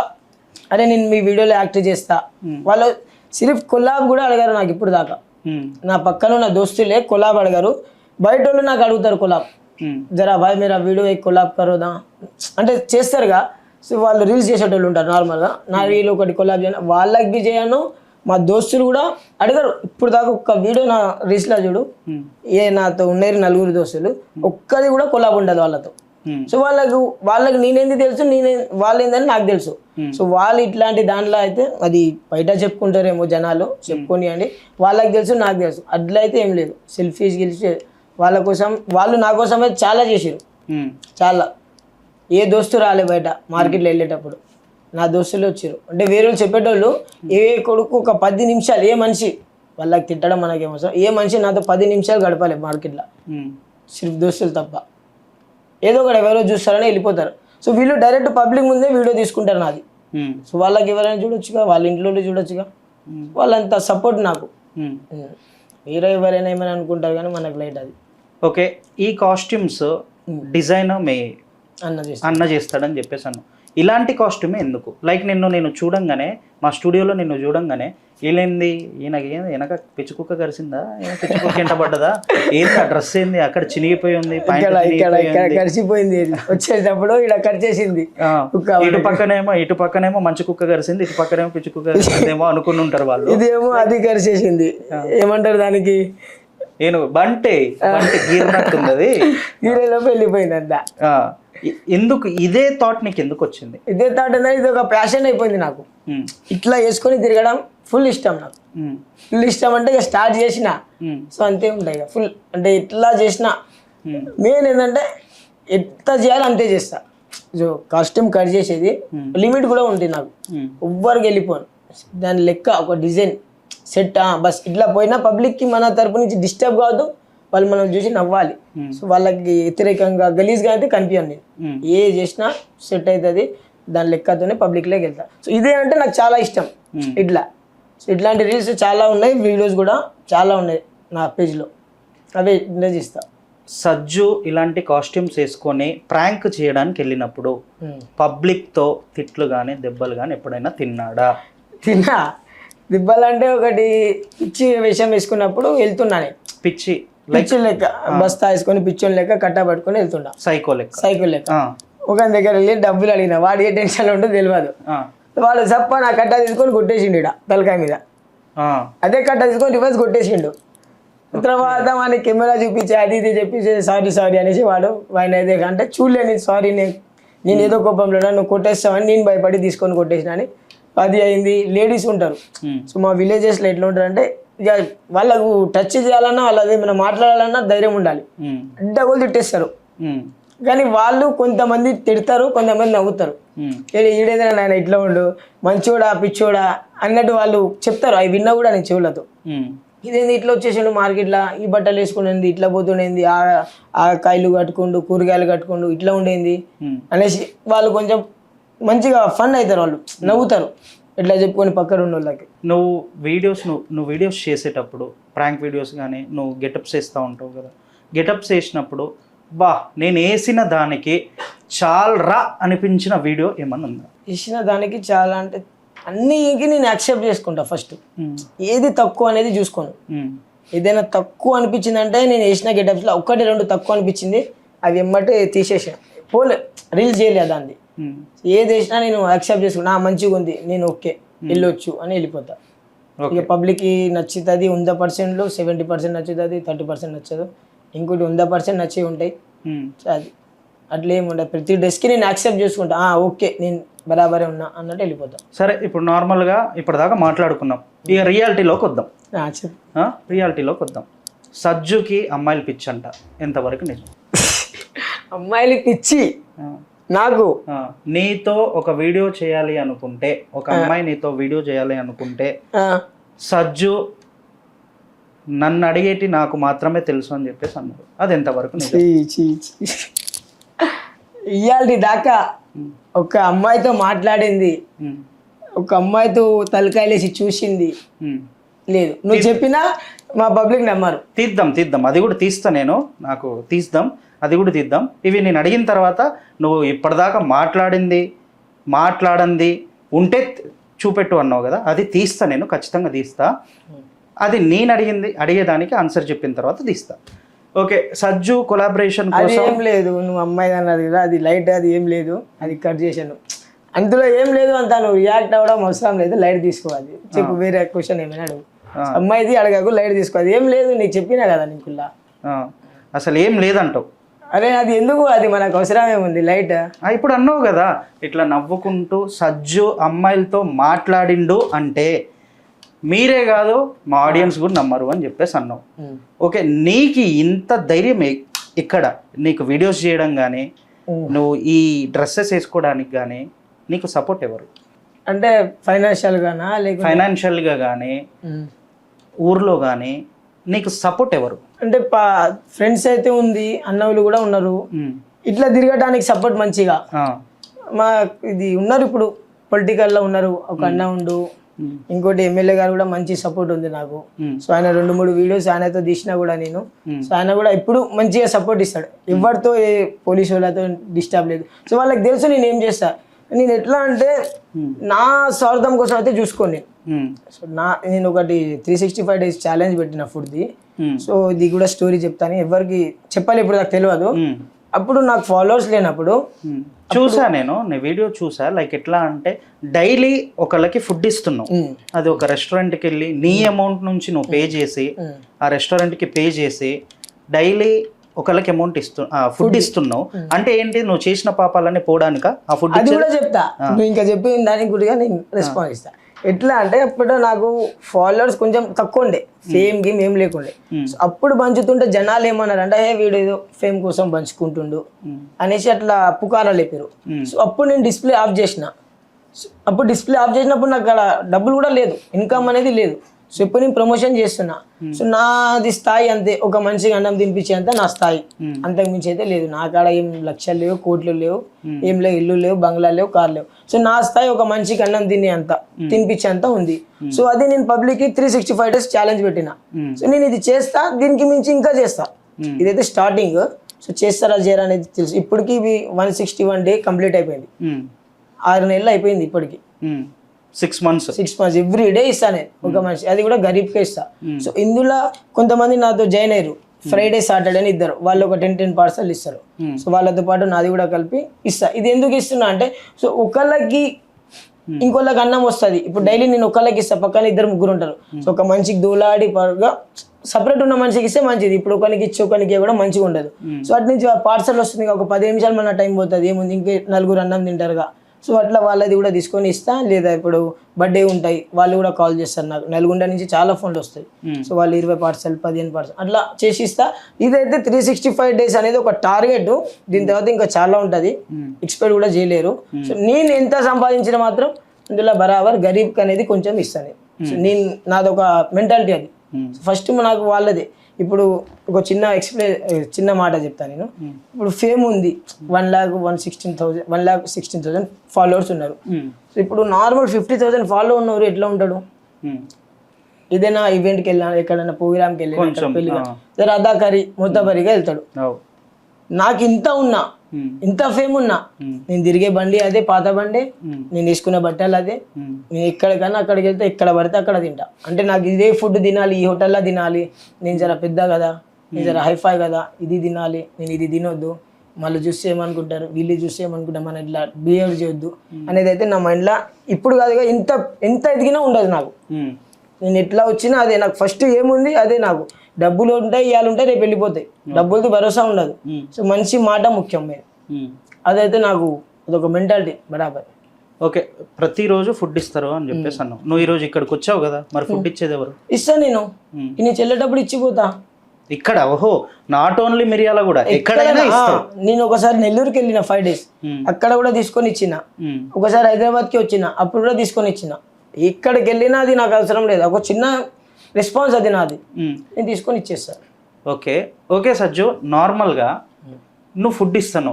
అరే నేను మీ వీడియోలో యాక్ట్ చేస్తా, వాళ్ళు సిర్ఫ్ కొలాబ్ కూడా అడిగారు నాకు ఇప్పుడు దాకా. నా పక్కన ఉన్న దోస్తులే కొలాబ్ అడిగారు. బయట వాళ్ళు నాకు అడుగుతారు కొలాబ్, జరా భాయ్ మీరు ఆ వీడియో కొలాబ్ కరోదా అంటే చేస్తారుగా. సో వాళ్ళు రీల్స్ చేసేటోళ్ళు ఉంటారు నార్మల్గా, నా రీల్ ఒకటి కొలాబ్ చేయను, వాళ్ళకి బి చేయను. మా దోస్తులు కూడా అడిగారు. ఇప్పుడు దాకా ఒక్క వీడియో నా రీల్స్లో చూడు, నాతో ఉన్నారు 4 దోస్తులు, ఒక్కది కూడా కొలాబ్ ఉండదు వాళ్ళతో. సో వాళ్ళకి నేనేంది తెలుసు, వాళ్ళు ఏందని నాకు తెలుసు. సో వాళ్ళు ఇట్లాంటి దాంట్లో అయితే అది బయట చెప్పుకుంటారేమో జనాలు, చెప్పుకొని అండి, వాళ్ళకి తెలుసు నాకు తెలుసు. అట్లా అయితే ఏం లేదు. సెల్ఫీస్ గెలిచి వాళ్ళ కోసం, వాళ్ళు నా కోసం అయితే చాలా చేసారు. చాలా ఏ దోస్తు రాలే బయట మార్కెట్లో వెళ్ళేటప్పుడు, నా దోస్తులు వచ్చారు. అంటే వేరే చెప్పేటోళ్ళు ఏ కొడుకు ఒక 10 నిమిషాలు, ఏ మనిషి వాళ్ళకి తిట్టడం మనకేమవసరం, ఏ మనిషి నాతో 10 నిమిషాలు గడపాలి మార్కెట్లో, సిర్ఫ్ దోస్తులు తప్ప. ఏదో ఒకటి ఎవరో చూస్తారని వెళ్ళిపోతారు. సో వీళ్ళు డైరెక్ట్ పబ్లిక్ ముందే వీడియో తీసుకుంటారు నాది. సో వాళ్ళకి ఎవరైనా చూడొచ్చుగా, వాళ్ళ ఇంట్లో చూడొచ్చుగా, వాళ్ళంత సపోర్ట్ నాకు. వేరే ఎవరైనా ఏమైనా అనుకుంటారు కానీ మనకు లైట్ అది. ఓకే, ఈ కాస్ట్యూమ్స్ డిజైన్ మీ అన్న చేస్తాడని చెప్పేసి అన్న. ఇలాంటి కాస్ట్యూమే ఎందుకు? లైక్ నేను చూడంగానే, మా స్టూడియోలో నిన్ను చూడంగానే వీళ్ళేంది, వెనక పిచ్చుకుక్క కరిసిందా, పిచ్చుకుక్క ఎంట పడ్డదా, ఏంది ఆ డ్రెస్ ఏంది అక్కడ చినిగిపోయి ఉంది, కరిచిపోయింది, వచ్చేటప్పుడు ఇలా కరిచేసింది, ఇటు పక్కనేమో మంచి కుక్క కరిసింది, ఇటు పక్కనేమో పిచ్చి కుక్క కరిసిందేమో అనుకుని ఉంటారు వాళ్ళు. ఇదేమో అది కరిచేసింది, ఏమంటారు దానికి, బంటే గీరినట్టుంది, గీరేలోపు వెళ్ళిపోయిందంట. ఎందుకు ఇదే థాట్ నీకు ఎందుకు వచ్చింది? ఇదే థాట్ అంటే ఇది ఒక ప్యాషన్ అయిపోయింది నాకు. ఇట్లా వేసుకొని తిరగడం ఫుల్ ఇష్టం నాకు. ఫుల్ ఇష్టం అంటే ఇక స్టార్ట్ చేసిన, సో అంతే ఉంటాయి ఇక ఫుల్. అంటే ఇట్లా చేసిన మెయిన్ ఏంటంటే ఎంత చేయాలో అంతే చేస్తా. సో కాస్ట్యూమ్ కట్ చేసేది లిమిట్ కూడా ఉంటుంది నాకు. ఎవ్వరికి వెళ్ళిపోను, దాని లెక్క ఒక డిజైన్ సెట్ బస్ ఇట్లా పోయినా పబ్లిక్కి మన తరపు నుంచి డిస్టర్బ్ కావద్దు, వాళ్ళు మనం చూసి నవ్వాలి. సో వాళ్ళకి వ్యతిరేకంగా గలీజ్గా అయితే కనిపించాను నేను. ఏ చేసినా సెట్ అవుతుంది, దాని లెక్కతోనే పబ్లిక్లోకి వెళ్తా. సో ఇదే అంటే నాకు చాలా ఇష్టం. ఇట్లా సో ఇట్లాంటి రీల్స్ చాలా ఉన్నాయి, వీడియోస్ కూడా చాలా ఉన్నాయి నా పేజ్లో, అవే చేస్తా. సజ్జు ఇలాంటి కాస్ట్యూమ్స్ వేసుకొని ప్రాంక్ చేయడానికి వెళ్ళినప్పుడు పబ్లిక్తో తిట్లు కానీ దెబ్బలు కానీ ఎప్పుడైనా తిన్నాడా? తిన్నా. దిబ్బలంటే ఒకటి పిచ్చి వేషం వేసుకున్నప్పుడు వెళ్తున్నాను, పిచ్చి పిచ్చి లెక్క బస్తా వేసుకొని పిచ్చోని లెక్క కట్ట పట్టుకొని వెళ్తున్నా, సైకో లెక్క. ఒక దగ్గర వెళ్ళి డబ్బులు అడిగిన, వాడు ఏ టెన్షన్ ఉంటుందో తెలియదు. వాడు సప్ప నా కట్ట తీసుకొని కొట్టేసిండు ఇక్కడ తలకాయ మీద. అదే కట్ట తీసుకొని రివర్స్ కొట్టేసిండు. తర్వాత వాడిని కెమెరా చూపించి అది ఇది చెప్పేసి సారీ అనేసి వాడు ఆయన ఏదే అంటే చూడలేని సారీ నేను ఏదో కోపంలో నువ్వు కొట్టేస్తావని నేను భయపడి తీసుకొని కొట్టేసిన అని అది అయింది. లేడీస్ ఉంటారు, సో మా విలేజెస్లో ఎట్లా ఉంటారు అంటే ఇక వాళ్ళకు టచ్ చేయాలన్నా వాళ్ళది ఏమైనా మాట్లాడాలన్నా ధైర్యం ఉండాలి, అడ్డగోలు తిట్టేస్తారు. కానీ వాళ్ళు కొంతమంది తిడతారు, కొంతమంది నవ్వుతారు. ఈడేదైనా నాయన ఇట్లా ఉండు, మంచోడా పిచ్చోడా అన్నట్టు వాళ్ళు చెప్తారు. అవి విన్నా కూడా నేను చెవులతో ఇదేంది ఇట్లా వచ్చేసిండు మార్కెట్లో, ఈ బట్టలు వేసుకునేది ఇట్లా పోతుండేది, ఆ కాయలు కట్టుకుండు కూరగాయలు కట్టుకుండు ఇట్లా ఉండేది అనేసి వాళ్ళు కొంచెం మంచిగా ఫన్ అవుతారు, వాళ్ళు నవ్వుతారు ఇట్లా చెప్పుకొని పక్కన ఉన్న వాళ్ళకి. నువ్వు వీడియోస్ చేసేటప్పుడు ప్రాంక్ వీడియోస్ కానీ నువ్వు గెటప్స్ వేస్తూ ఉంటావు కదా, గెటప్స్ వేసినప్పుడు నేను వేసిన దానికి చాలరా అనిపించిన వీడియో ఏమన్నా ఉందా? వేసిన దానికి చాలా అంటే అన్నికి నేను యాక్సెప్ట్ చేసుకుంటా. ఫస్ట్ ఏది తక్కువ అనేది చూసుకోను. ఏదైనా తక్కువ అనిపించింది అంటే నేను వేసిన గెటప్స్లో 1-2 తక్కువ అనిపించింది, అవి ఎమ్మటే తీసేసిన, పోలే రీల్స్ చేయలేదు దాన్ని. ఏది వేసినా నేను యాక్సెప్ట్ చేసుకున్నా, మంచిగా ఉంది నేను ఓకే వెళ్ళొచ్చు అని వెళ్ళిపోతా. ఇక పబ్లిక్కి నచ్చుతుంది 100%లో 70% నచ్చుతుంది, 30% నచ్చదు, ఇంకోటి 100% నచ్చి ఉంటాయి. అది అట్లా ఏమి ఉండదు. ప్రతి డ్రెస్కి నేను యాక్సెప్ట్ చేసుకుంటా, ఓకే నేను బరాబరే ఉన్నా అన్నట్టు వెళ్ళిపోతా. సరే, ఇప్పుడు నార్మల్గా ఇప్పటిదాకా మాట్లాడుకున్నాం, ఇక రియాలిటీలోకి వద్దాం. రియాలిటీలోకి వద్దాం. సజ్జుకి అమ్మాయిలు పిచ్చి అంట, ఎంతవరకు నిజం? అమ్మాయిలు పిచ్చి నాకు. నీతో ఒక వీడియో చేయాలి అనుకుంటే, ఒక అమ్మాయి నీతో వీడియో చేయాలి అనుకుంటే సజ్జు నన్ను అడిగేటి నాకు మాత్రమే తెలుసు అని చెప్పేసి అన్నారు, అది ఎంతవరకు నిజం? ఇయాల్టి దాకా ఒక అమ్మాయితో మాట్లాడింది, ఒక అమ్మాయితో తలకాయలేసి చూసింది లేదు. నువ్వు చెప్పినా మా పబ్లిక్ నమ్మరు. తీద్దాం అది కూడా తీస్తా నేను, నాకు తీద్దాం అది కూడా తీద్దాం. ఇవి నేను అడిగిన తర్వాత నువ్వు ఇప్పటిదాకా మాట్లాడంది ఉంటే చూపెట్టు అన్నావు కదా, అది తీస్తా నేను, ఖచ్చితంగా తీస్తా. అది నేను అడిగేదానికి ఆన్సర్ చెప్పిన తర్వాత తీస్తా. ఓకే, సజ్జు కొలాబరేషన్ కోసం ఏం లేదు, నువ్వు అమ్మాయి అన్నది కదా, అది లైట్, అది ఏం లేదు, అది కట్ చేశాను, అందులో ఏం లేదు అంతా. నువ్వు రియాక్ట్ అవ్వడం అవసరం లేదు, లైట్ తీసుకోవాలి. చెప్పు, వేరే క్వశ్చన్ ఏమైనా అడుగు, అమ్మాయిది అడగకు, లైట్ తీసుకోవాలి. ఏం లేదు, నీకు చెప్పినా కదా నీకుల్లా, అసలు ఏం లేదంటావు. అరే అది ఎందుకు, అది మనకు అవసరం ఏముంది లైట్. ఇప్పుడు అన్నావు కదా ఇట్లా నవ్వుకుంటూ సజ్జు అమ్మాయిలతో మాట్లాడిండు అంటే మీరే కాదు మా ఆడియన్స్ కూడా నమ్మరు అని చెప్పేసి అన్నావు. ఓకే, నీకు ఇంత ధైర్యం ఇక్కడ నీకు వీడియోస్ చేయడం కానీ నువ్వు ఈ డ్రెస్సెస్ వేసుకోవడానికి కానీ నీకు సపోర్ట్ ఎవరు? అంటే ఫైనాన్షియల్గానా, లేక ఫైనాన్షియల్గా కానీ ఊర్లో కానీ నీకు సపోర్ట్ ఎవరు? అంటే ఫ్రెండ్స్ అయితే ఉంది, అన్నవులు కూడా ఉన్నారు, ఇట్లా తిరగడానికి సపోర్ట్ మంచిగా మా ఇది ఉన్నారు. ఇప్పుడు పొలిటికల్లో ఉన్నారు, ఒక అన్న ఉండు, ఇంకోటి ఎమ్మెల్యే గారు కూడా మంచి సపోర్ట్ ఉంది నాకు. సో ఆయన 2-3 వీడియోస్ ఆయనతో తీసినా కూడా నేను, సో ఆయన కూడా ఇప్పుడు మంచిగా సపోర్ట్ ఇస్తాడు, ఎవరితో ఏ పోలీసు వాళ్ళతో డిస్టర్బ్ లేదు. సో వాళ్ళకి తెలుసు నేను ఏం చేస్తా, నేను ఎట్లా అంటే నా స్వార్థం కోసం అయితే చూసుకోండి. సో నేను ఒకటి 365 days ఛాలెంజ్ పెట్టిన ఫుడ్ది. సో ఇది కూడా స్టోరీ చెప్తాను, ఎవరికి చెప్పాలి ఇప్పుడు నాకు తెలియదు. అప్పుడు నాకు ఫాలోవర్స్ లేనప్పుడు చూసా, నేను వీడియో చూసా. లైక్ ఎట్లా అంటే డైలీ ఒకళ్ళకి ఫుడ్ ఇస్తున్నావు, అది ఒక రెస్టారెంట్కి వెళ్ళి నీ అమౌంట్ నుంచి నువ్వు పే చేసి ఆ రెస్టారెంట్కి పే చేసి డైలీ ఒకళ్ళకి అమౌంట్ ఫుడ్ ఇస్తున్నావు. అంటే ఏంటి, నువ్వు చేసిన పాపాలన్నీ పోవడానిక ఆ ఫుడ్? అది కూడా చెప్తా, నువ్వు ఇంకా చెప్పిన దానికి కూడా నేను రెస్పాన్స్ ఇస్తా. ఎట్లా అంటే అప్పుడు నాకు ఫాలోవర్స్ కొంచెం తక్కువ ఉండే, ఫేమ్ గేమ్ ఏం లేకుండే. అప్పుడు పంచుతుంటే జనాలు ఏమన్నారు అంటే వీడు ఏదో ఫేమ్ కోసం పంచుకుంటుండు అనేసి అట్లా పుకారాలు లేపారు. సో అప్పుడు నేను డిస్ప్లే ఆఫ్ చేసిన. అప్పుడు డిస్ప్లే ఆఫ్ చేసినప్పుడు నాకు అక్కడ డబ్బులు కూడా లేదు, ఇన్కమ్ అనేది లేదు. సో ఇప్పుడు నేను ప్రమోషన్ చేస్తున్నా. సో నాది స్థాయి అంతే, ఒక మనిషికి అన్నం తినిపించేంత నా స్థాయి, అంతకు మించి అయితే లేదు. నా కాడ ఏం లక్షలు లేవు, కోట్లు లేవు, ఏం లేవు, ఇల్లు లేవు, బంగ్లా లేవు, కార్ లేవు. సో నా స్థాయి ఒక మనిషికి అన్నం తినిపించేంత ఉంది. సో అది నేను పబ్లిక్ 365 days ఛాలెంజ్ పెట్టిన. సో నేను ఇది చేస్తా, దీనికి మించి ఇంకా చేస్తా. ఇదైతే స్టార్టింగ్. సో చేస్తారా చేయరా అనేది తెలుసు. ఇప్పటికి ఇవి 161 day కంప్లీట్ అయిపోయింది. 6 నెలలు అయిపోయింది ఇప్పటికి. 6 months ఎవ్రీ డే ఇస్తా నేను ఒక మనిషి, అది కూడా గరీబ్కే ఇస్తా. సో ఇందులో కొంతమంది నాతో జాయిన్ అయ్యారు, ఫ్రైడే సాటర్డే అని ఇద్దరు, వాళ్ళు ఒక 10 పార్సల్ ఇస్తారు. సో వాళ్ళతో పాటు నాది కూడా కలిపి ఇస్తా. ఇది ఎందుకు ఇస్తున్నా అంటే, సో ఒకళ్ళకి ఇంకోళ్ళకి అన్నం వస్తుంది. ఇప్పుడు డైలీ నేను ఒకళ్ళకి ఇస్తా, పక్కన 2-3 ఉంటారు. సో ఒక మనిషికి దూలాడి పరుగా సపరేట్ ఉన్న మనిషికి ఇస్తే మంచిది. ఇప్పుడు ఒకరికి ఇచ్చి ఒకరికి కూడా మంచిగా ఉండదు. సో అటు నుంచి పార్సల్ వస్తుంది, ఒక 10 నిమిషాలు మన టైం పోతుంది, ఏముంది ఇంకే 4 అన్నం తింటారుగా. సో అట్లా వాళ్ళది కూడా తీసుకొని ఇస్తా. లేదా ఇప్పుడు బర్త్డే ఉంటాయి, వాళ్ళు కూడా కాల్ చేస్తారు నాకు, నల్గొండ నుంచి చాలా ఫోన్లు వస్తాయి. సో వాళ్ళు 20 పార్సల్ 15 పార్సల్ అట్లా చేసి ఇస్తా. ఇదైతే 365 days అనేది ఒక టార్గెట్. దీని తర్వాత ఇంకా చాలా ఉంటుంది, ఎక్స్పెక్ట్ కూడా చేయలేరు. సో నేను ఎంత సంపాదించిన మాత్రం ఇందులో బరాబర్ గరీబ్కి అనేది కొంచెం ఇస్తాను. సో నేను నాదొక మెంటాలిటీ అది. ఫస్ట్ నాకు వాళ్ళది. ఇప్పుడు ఒక చిన్న మాట చెప్తాను నేను. ఇప్పుడు ఫేమ్ ఉంది, 1,16,000 ఫాలోవర్స్ ఉన్నారు. ఇప్పుడు నార్మల్ 50,000 ఫాలో ఉన్నవారు ఎట్లా ఉంటాడు? ఏదైనా ఈవెంట్కి వెళ్ళినా, ఎక్కడైనా ప్రోగ్రామ్కి వెళ్ళినా, పెళ్ళిగా అదాకారి మొత్తబరిగా వెళ్తాడు. నాకు ఇంత ఫేమ్ ఉన్నా, నేను తిరిగే బండి అదే, పాత బండి, నేను వేసుకునే బట్టలు అదే, నేను ఎక్కడికన్నా అక్కడికి వెళ్తే ఎక్కడ పడితే అక్కడ తింటా. అంటే నాకు ఇదే ఫుడ్ తినాలి, ఈ హోటల్లో తినాలి, నేను జర పెద్ద కదా, నేను జర హైఫై కదా, ఇది తినాలి, నేను ఇది తినొద్దు, మళ్ళీ చూస్తే ఏమనుకుంటారు, వీళ్ళు చూస్తే ఏమనుకుంటారు, మన ఇట్లా బిహేవ్ చేయొద్దు అనేది అయితే నా మైండ్లో ఇప్పుడు కాదుగా, ఎంత ఎదిగినా ఉండదు నాకు. నేను ఎట్లా వచ్చినా అదే నాకు. ఫస్ట్ ఏముంది అదే నాకు. డబ్బులు ఉంటాయి, ఇవాళ ఉంటాయి, రేపు వెళ్ళిపోతాయి. డబ్బులతో భరోసా ఉండదు. సో మంచి మాట ముఖ్యం. అదైతే నాకు అదొక మెంటాలిటీ బరాబర్. ఓకే, ప్రతిరోజు ఫుడ్ ఇస్తారు అని చెప్పేసి అన్నావు. నువ్వు ఈరోజు ఇక్కడికి వచ్చావు కదా, మరి ఫుడ్ ఇచ్చేది ఎవరు? ఇస్తాను నేను. నేను చెల్లేటప్పుడు ఇచ్చిపోతా ఇక్కడ. ఓహో, నాట్ ఓన్లీ మిరియాల కూడా ఎక్కడైనా ఇస్తావు. నేను ఒకసారి నెల్లూరుకి వెళ్ళిన 5 days, అక్కడ కూడా తీసుకొని ఇచ్చిన. ఒకసారి హైదరాబాద్కి వచ్చిన, అప్పుడు కూడా తీసుకొని ఇచ్చిన. ఎక్కడికి వెళ్ళినా అది నాకు అవసరం లేదు, ఒక చిన్న రెస్పాన్స్ అది నాది, నేను తీసుకొని ఇచ్చేస్తాను. ఓకే ఓకే సజ్జు, నార్మల్గా నువ్వు ఫుడ్ ఇస్తాను,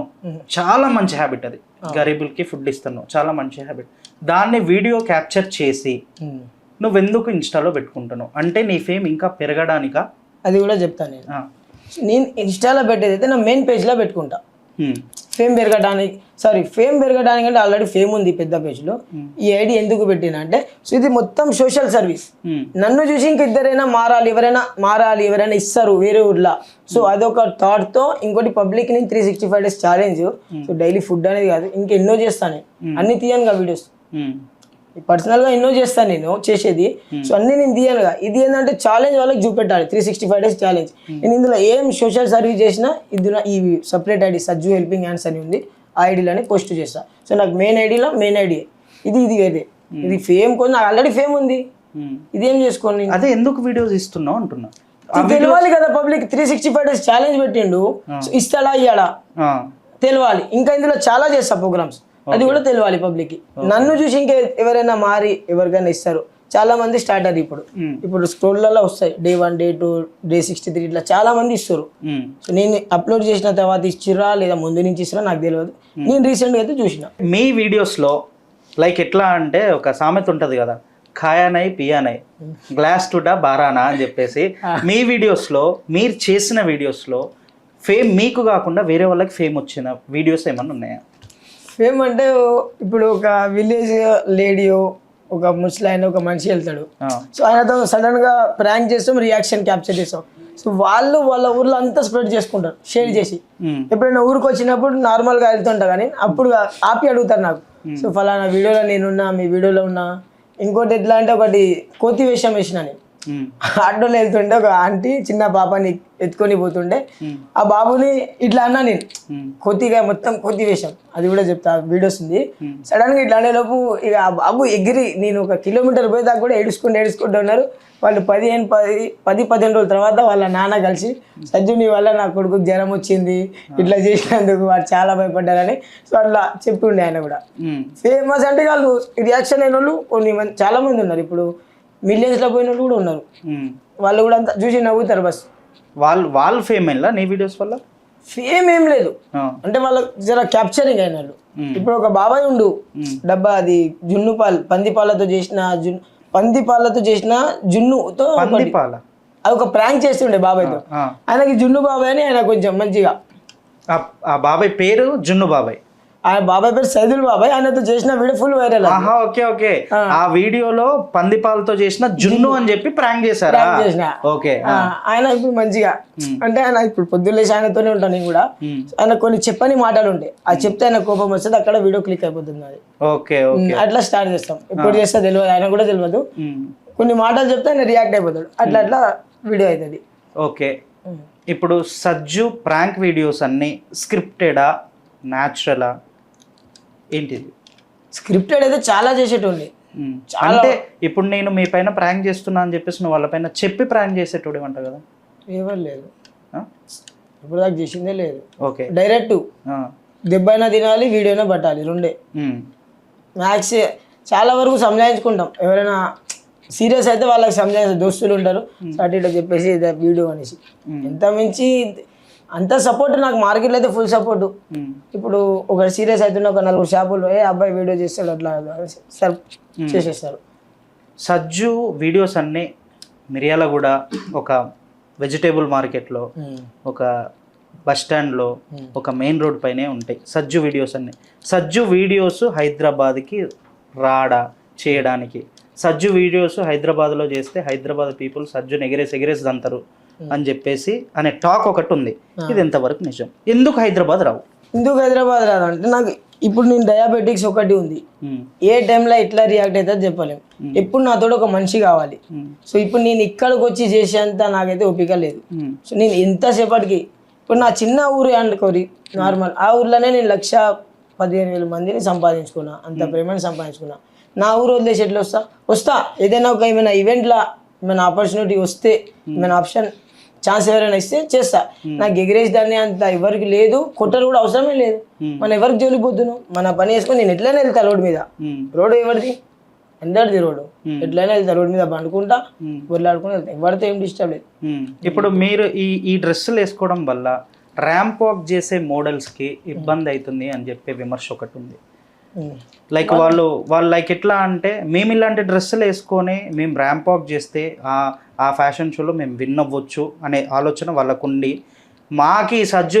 చాలా మంచి హ్యాబిట్ అది. గరీబులకి ఫుడ్ ఇస్తాను, చాలా మంచి హ్యాబిట్. దాన్ని వీడియో క్యాప్చర్ చేసి నువ్వెందుకు ఇన్స్టాలో పెట్టుకుంటున్నావు? అంటే నీ ఫేమ్ ఇంకా పెరగడానికా? అది కూడా చెప్తాను నేను ఇన్స్టాలో పెట్టేదైతే నా మెయిన్ పేజ్లో పెట్టుకుంటా. ఫేమ్ పెరగడానికి అంటే ఆల్రెడీ ఫేమ్ ఉంది పెద్ద పేజ్లో. ఈ ఐడి ఎందుకు పెట్టినా అంటే, సో ఇది మొత్తం సోషల్ సర్వీస్. నన్ను చూసి ఇంక ఇద్దరైనా మారాలి, ఎవరైనా ఇస్తారు వేరే ఊర్లో. సో అదొక థాట్తో. ఇంకోటి పబ్లిక్ నేను 365 days challenge. So daily food అనేది కాదు, ఇంకెన్నో చేస్తాను. అన్ని తీయనుగా వీడియోస్, పర్సనల్గా ఎన్నో చేస్తాను నేను చేసేది. సో అన్ని నేను తీయనుగా. ఇది ఏంటంటే ఛాలెంజ్ వాళ్ళకి చూపెట్టాలి, 365 days ఛాలెంజ్. నేను ఇందులో ఏం సోషల్ సర్వీస్ చేసినా ఇందులో ఈ separate ID Sajju helping hands అని ఉంది, ఆ ఐడిలోనే పోస్ట్ చేస్తా. సో నాకు మెయిన్ ఐడి ఇది వేరే. ఇది ఫేమ్ కోసం నాకు ఆల్రెడీ ఫేమ్ ఉంది, ఇదేం చేసుకోండి. అదే ఎందుకు వీడియోస్ ఇస్తున్నావు అంటున్నా. తెలియాలి కదా పబ్లిక్. 365 days ఛాలెంజ్ పెట్టిండు, ఇస్తాడా ఇయ్యాడా తెలియాలి. ఇంకా ఇందులో చాలా చేస్తా ప్రోగ్రామ్స్, అది కూడా తెలియాలి పబ్లిక్. నన్ను చూసి ఇంకా ఎవరైనా మారి ఎవరికైనా ఇస్తారు. చాలా మంది స్టార్టర్ ఇప్పుడు స్క్రోల్లలో వస్తాయి, Day 1, Day 2, Day 63 ఇట్లా చాలా మంది ఇస్తారు. సో నేను అప్లోడ్ చేసిన తర్వాత ఇచ్చిరా లేదా ముందు నుంచి ఇచ్చిరా నాకు తెలియదు. నేను రీసెంట్గా అయితే చూసిన మీ వీడియోస్లో లైక్ ఎట్లా అంటే, ఒక సామెత ఉంటుంది కదా, ఖాయానై పియానై గ్లాస్ టుడా బారానా అని చెప్పేసి. మీ వీడియోస్లో, మీరు చేసిన వీడియోస్లో ఫేమ్ మీకు కాకుండా వేరే వాళ్ళకి ఫేమ్ వచ్చిన వీడియోస్ ఏమన్నా ఉన్నాయా? ఫేమ్ అంటే ఇప్పుడు ఒక విలేజ్ లేడీయో, ఒక ముసలాయన, ఒక మనిషి వెళ్తాడు. సో ఆయనతో సడన్ గా ప్రాంక్ చేస్తాం, రియాక్షన్ క్యాప్చర్ చేస్తాం. సో వాళ్ళు వాళ్ళ ఊర్లో అంతా స్ప్రెడ్ చేసుకుంటారు, షేర్ చేసి. ఎప్పుడైనా ఊరికి వచ్చినప్పుడు నార్మల్ గా వెళ్తుంటా, కానీ అప్పుడు ఆపి అడుగుతారు నాకు, సో ఫలానా వీడియోలో నేనున్నా, మీ వీడియోలో ఉన్నా. ఇంకోటి ఎట్లా అంటే, ఒకటి కోతి వేషం వేసిన నేను. ఆటోలో వెళ్తుంటే ఒక ఆంటీ చిన్న పాపని ఎత్తుకొని పోతుండే ఆ బాబుని ఇట్లా అన్నా నేను కొద్దిగా మొత్తం కొద్ది వేషం అది కూడా చెప్తా వీడియోస్ ఉంది. సడన్ గా ఇట్లా అనేలోపు ఇక ఆ బాబు ఎగిరి నేను 1 కిలోమీటర్ పోయేదాకా కూడా ఏడుచుకుంటూ ఉన్నారు. వాళ్ళు 10-15 రోజుల తర్వాత వాళ్ళ నాన్న కలిసి సజ్జుని వల్ల నా కొడుకు జ్వరం వచ్చింది ఇట్లా చేసినందుకు వాడు చాలా భయపడ్డారని సో అట్లా చెప్తుండే ఆయన కూడా. ఫేమస్ అంటే వాళ్ళు రియాక్షన్ అయిన వాళ్ళు చాలా మంది ఉన్నారు. ఇప్పుడు మిలియన్స్ లో పోయిన వాళ్ళు కూడా ఉన్నారు. వాళ్ళు కూడా అంతా చూసి నవ్వుతారు బస్. వాళ్ళు ఫేమ్ అయినా నీ వీడియోస్ వల్ల? ఫేమ్ ఏం లేదు, అంటే వాళ్ళకి జర క్యాప్చరింగ్ అయిన వాళ్ళు. ఇప్పుడు ఒక బాబాయ్ ఉండు డబ్బా అది జున్ను పాలు పంది పాలతో చేసిన జున్నుతో అది ఒక ప్రాంక్ చేస్తుండే బాబాయ్తో. ఆయనకి జున్ను బాబాయ్ అని ఆయన కొంచెం మంచిగా ఆ బాబాయ్ పేరు జున్ను బాబాయ్. ఆ బాబాయ్ పేరు సైదుల్ బాబాయ్. ఆయనతో చేసిన వీడియో ఫుల్ వైరల్. ఓకే ఆ వీడియోలో పందిపాలతో చేసిన జున్ను అని చెప్పి ప్రాంక్ చేశారు. ఓకే ఆయన ఇప్పుడు మంచిగా అంటే ఆయన ఇప్పుడు పొద్దులేసి ఆయనతోనే ఉంటాను నేను కూడా. ఆయన కొన్ని చెప్పని మాటలు ఉంటాయి, అది చెప్తే ఆయన కోపం వస్తుంది, అక్కడ వీడియో క్లిక్ అయిపోతుంది. అది ఓకే అట్లా స్టార్ట్ చేస్తాం. ఎప్పుడు చేస్తా తెలియదు, ఆయన కూడా తెలియదు. కొన్ని మాటలు చెప్తే ఆయన రియాక్ట్ అయిపోతాడు, అట్లా వీడియో అవుతుంది. ఓకే ఇప్పుడు సజ్జు ప్రాంక్ వీడియోస్ అన్ని స్క్రిప్టెడా న్యాచురలా ఏంటిది? స్క్రిప్టెడ్ అయితే చాలా చేసేటోండి. అంటే ఇప్పుడు నేను మీ పైన ప్రాంక్ చేస్తున్నా అని చెప్పేసి నువ్వు వాళ్ళ పైన చెప్పి ప్రాంక్ చేసేటోడు అంట కదా? ఎవరు లేదు, ఇప్పుడు దాకా చేసిందే లేదు. ఓకే డైరెక్ట్ దెబ్బైనా తినాలి, వీడియోనా పట్టాలి, రెండే. మ్యాక్స్ చాలా వరకు సంజాయించుకుంటాం. ఎవరైనా సీరియస్ అయితే వాళ్ళకి సంజాయించే దోస్తులు ఉంటారు, సర్టిలో చెప్పేసి వీడియో అనేసి. ఎంత మించి అంత సపోర్ట్ నాకు మార్కెట్లో అయితే ఫుల్ సపోర్ట్. ఇప్పుడు ఒక సీరియస్ అవుతున్న ఒక 4 షాపులు అబ్బాయి వీడియో చేస్తాడు అట్లా సార్ చేసేస్తారు. సజ్జు వీడియోస్ అన్నీ మిర్యాలగూడ ఒక వెజిటేబుల్ మార్కెట్లో, ఒక బస్ స్టాండ్లో, ఒక మెయిన్ రోడ్ పైనే ఉంటాయి సజ్జు వీడియోస్ అన్నీ. సజ్జు వీడియోస్ హైదరాబాద్కి రాడా చేయడానికి? సజ్జు వీడియోస్ హైదరాబాద్లో చేస్తే హైదరాబాద్ పీపుల్ సజ్జుని ఎగిరేసి దంతారు అని చెప్పేసి అనే టాక్ ఒకటి ఉంది. ఇది ఎంతవరకు నిజం? ఎందుకు హైదరాబాద్ రావు అంటే నాకు ఇప్పుడు నేను డయాబెటిక్స్ ఒకటి ఉంది, ఏ టైంలో ఎట్లా రియాక్ట్ అవుతుందో చెప్పలేము. ఎప్పుడు నాతో ఒక మనిషి కావాలి. సో ఇప్పుడు నేను ఇక్కడికి వచ్చి చేసేంత నాకైతే ఓపిక లేదు. సో నేను ఎంతసేపటికి ఇప్పుడు నా చిన్న ఊరు అనుకోరి నార్మల్, ఆ ఊర్లోనే నేను 1,15,000 మందిని సంపాదించుకున్నా, అంత ప్రేమని సంపాదించుకున్నా. నా ఊరు వదిలేసి ఎట్లా వస్తా ఏదైనా ఒక ఏమైనా ఈవెంట్లో ఏమైనా ఆపర్చునిటీ వస్తే, ఏమైనా ఆప్షన్ ఛాన్స్ ఎవరైనా ఇస్తే చేస్తా. నాకు ఎగిరేసి దాన్ని అంత ఎవరికి లేదు, కొట్టరు కూడా అవసరమే లేదు. మనం ఎవరికి జోలిపోతున్నాం, మన పని వేసుకొని నేను ఎట్లయినా వెళ్తా రోడ్డు మీద. రోడ్డు ఎవరిది? అందరిది రోడ్డు. ఎట్లయినా వెళ్తా రోడ్డు మీద పండుకుంటా, బొర్లాడుకుని వెళ్తా, ఎవరితో ఏం డిస్టర్బ్ లేదు. ఇప్పుడు మీరు ఈ డ్రెస్సులు వేసుకోవడం వల్ల ర్యాంప్ వాక్ చేసే మోడల్స్కి ఇబ్బంది అవుతుంది అని చెప్పే విమర్శ ఒకటి ఉంది. లైక్ వాళ్ళు లైక్ ఎట్లా అంటే మేము ఇలాంటి డ్రెస్సులు వేసుకొని మేము ర్యాంప్ వాక్ చేస్తే ఆ ఫ్యాషన్ షోలో మేము విన్ అవ్వచ్చు అనే ఆలోచన వాళ్ళకుండి, మాకి సజ్జు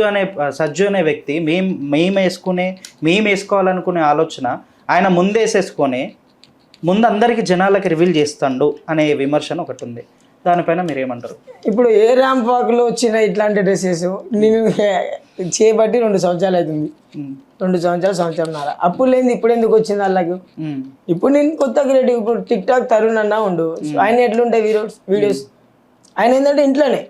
అనే వ్యక్తి మేము వేసుకోవాలనుకునే ఆలోచన ఆయన ముందేసేసుకొని ముందు అందరికీ జనాలకి రివీల్ చేస్తాడు అనే విమర్శన ఒకటి ఉంది. దానిపైన మీరు ఏమంటారు? ఇప్పుడు ఏ ర్యాంప్ వాక్లో వచ్చిన ఇట్లాంటి డ్రెస్సెస్ నేను చేయబట్టి 2 సంవత్సరాలు అవుతుంది. 2 సంవత్సరాలు అప్పుడు లేని ఇప్పుడు ఎందుకు వచ్చింది వాళ్ళకి? ఇప్పుడు నేను కొత్త క్రియేటివ్. ఇప్పుడు టిక్ టాక్ తరుణ్ అన్నా ఉండు, ఆయన ఎట్లుంటాయి వీడియోస్? ఆయన ఏంటంటే ఇంట్లోనే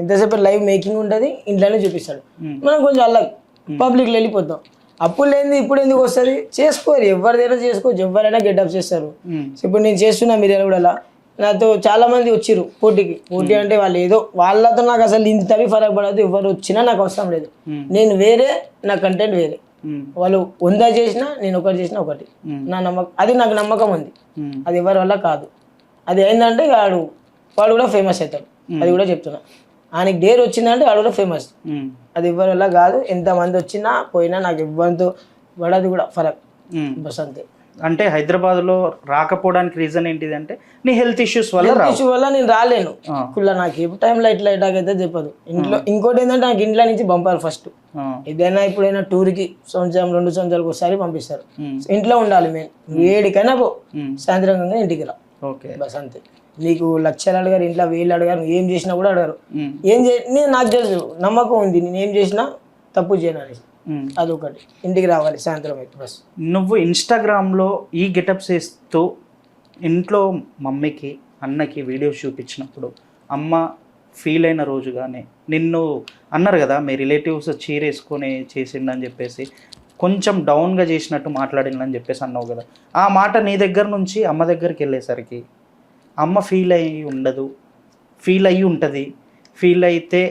ఇంతసేపు లైవ్ మేకింగ్ ఉంటుంది, ఇంట్లోనే చూపిస్తాడు. మనం కొంచెం అలా పబ్లిక్లో వెళ్ళిపోతాం. అప్పుడు లేని ఇప్పుడు ఎందుకు వస్తుంది? చేసుకోరు, ఎవరిదైనా చేసుకోవచ్చు, ఎవరైనా గెటప్ చేస్తారు. ఇప్పుడు నేను చేస్తున్నా మీరు కూడా నాతో చాలా మంది వచ్చిర్రు పోటీ అంటే వాళ్ళు ఏదో వాళ్ళతో నాకు అసలు ఇంతవి ఫరక్ పడదు, ఎవరు వచ్చినా నాకు అవసరం లేదు. నేను వేరే, నా కంటెంట్ వేరే. వాళ్ళు 100 చేసినా నేను ఒకటి చేసినా ఒకటి. నా నమ్మకం అది, నాకు నమ్మకం ఉంది. అది ఎవరి వల్ల కాదు. అది ఏంటంటే వాడు కూడా ఫేమస్ అవుతాడు, అది కూడా చెప్తున్నా. ఆయనకి డేర్ వచ్చిందంటే వాడు కూడా ఫేమస్. అది ఎవరి వల్ల కాదు. ఎంతమంది వచ్చినా పోయినా నాకు ఎవరితో పడదు కూడా ఫరక్, బస్ అంతే. అంటే హైదరాబాద్లో రాకపోవడానికి రీజన్ ఏంటిది అంటే నీ హెల్త్ ఇష్యూస్ వల్ల నేను రాలేను. నాకు ఏ టైంలో ఎట్లా అయితే చెప్పదు. ఇంట్లో ఇంకోటి ఏంటంటే నాకు ఇంట్లో నుంచి పంపాలి ఫస్ట్. ఏదైనా ఇప్పుడైనా టూర్కి 1-2 సంవత్సరాలకు ఒకసారి పంపిస్తారు. ఇంట్లో ఉండాలి. మేము 7కైనా సాయంత్రం ఇంటికి రా, బస్ అంతే. నీకు 1,00,000 అడగారు, ఇంట్లో 1,000 అడగారు, నువ్వు ఏం చేసినా కూడా అడగారు. నేను నాకు తెలుసు, నమ్మకం ఉంది, నేను ఏం చేసినా తప్పు చేయను అనేసి. అదొకటి. ఇంటికి రావాలి సాయంత్రం అయితే బస్. నువ్వు ఇన్స్టాగ్రామ్లో ఈ గెటప్స్ వేస్తూ ఇంట్లో మమ్మీకి అన్నకి వీడియోస్ చూపించినప్పుడు అమ్మ ఫీల్ అయిన రోజు కానీ నిన్ను అన్నారు కదా మీ రిలేటివ్స్ చీరేసుకొని చేసిండని చెప్పేసి కొంచెం డౌన్గా చేసినట్టు మాట్లాడిందని చెప్పేసి అన్నావు కదా, ఆ మాట నీ దగ్గర నుంచి అమ్మ దగ్గరికి వెళ్ళేసరికి అమ్మ ఫీల్ అయ్యి ఉండదు, ఫీల్ అయ్యి ఉంటుంది, ఫీల్ అయితే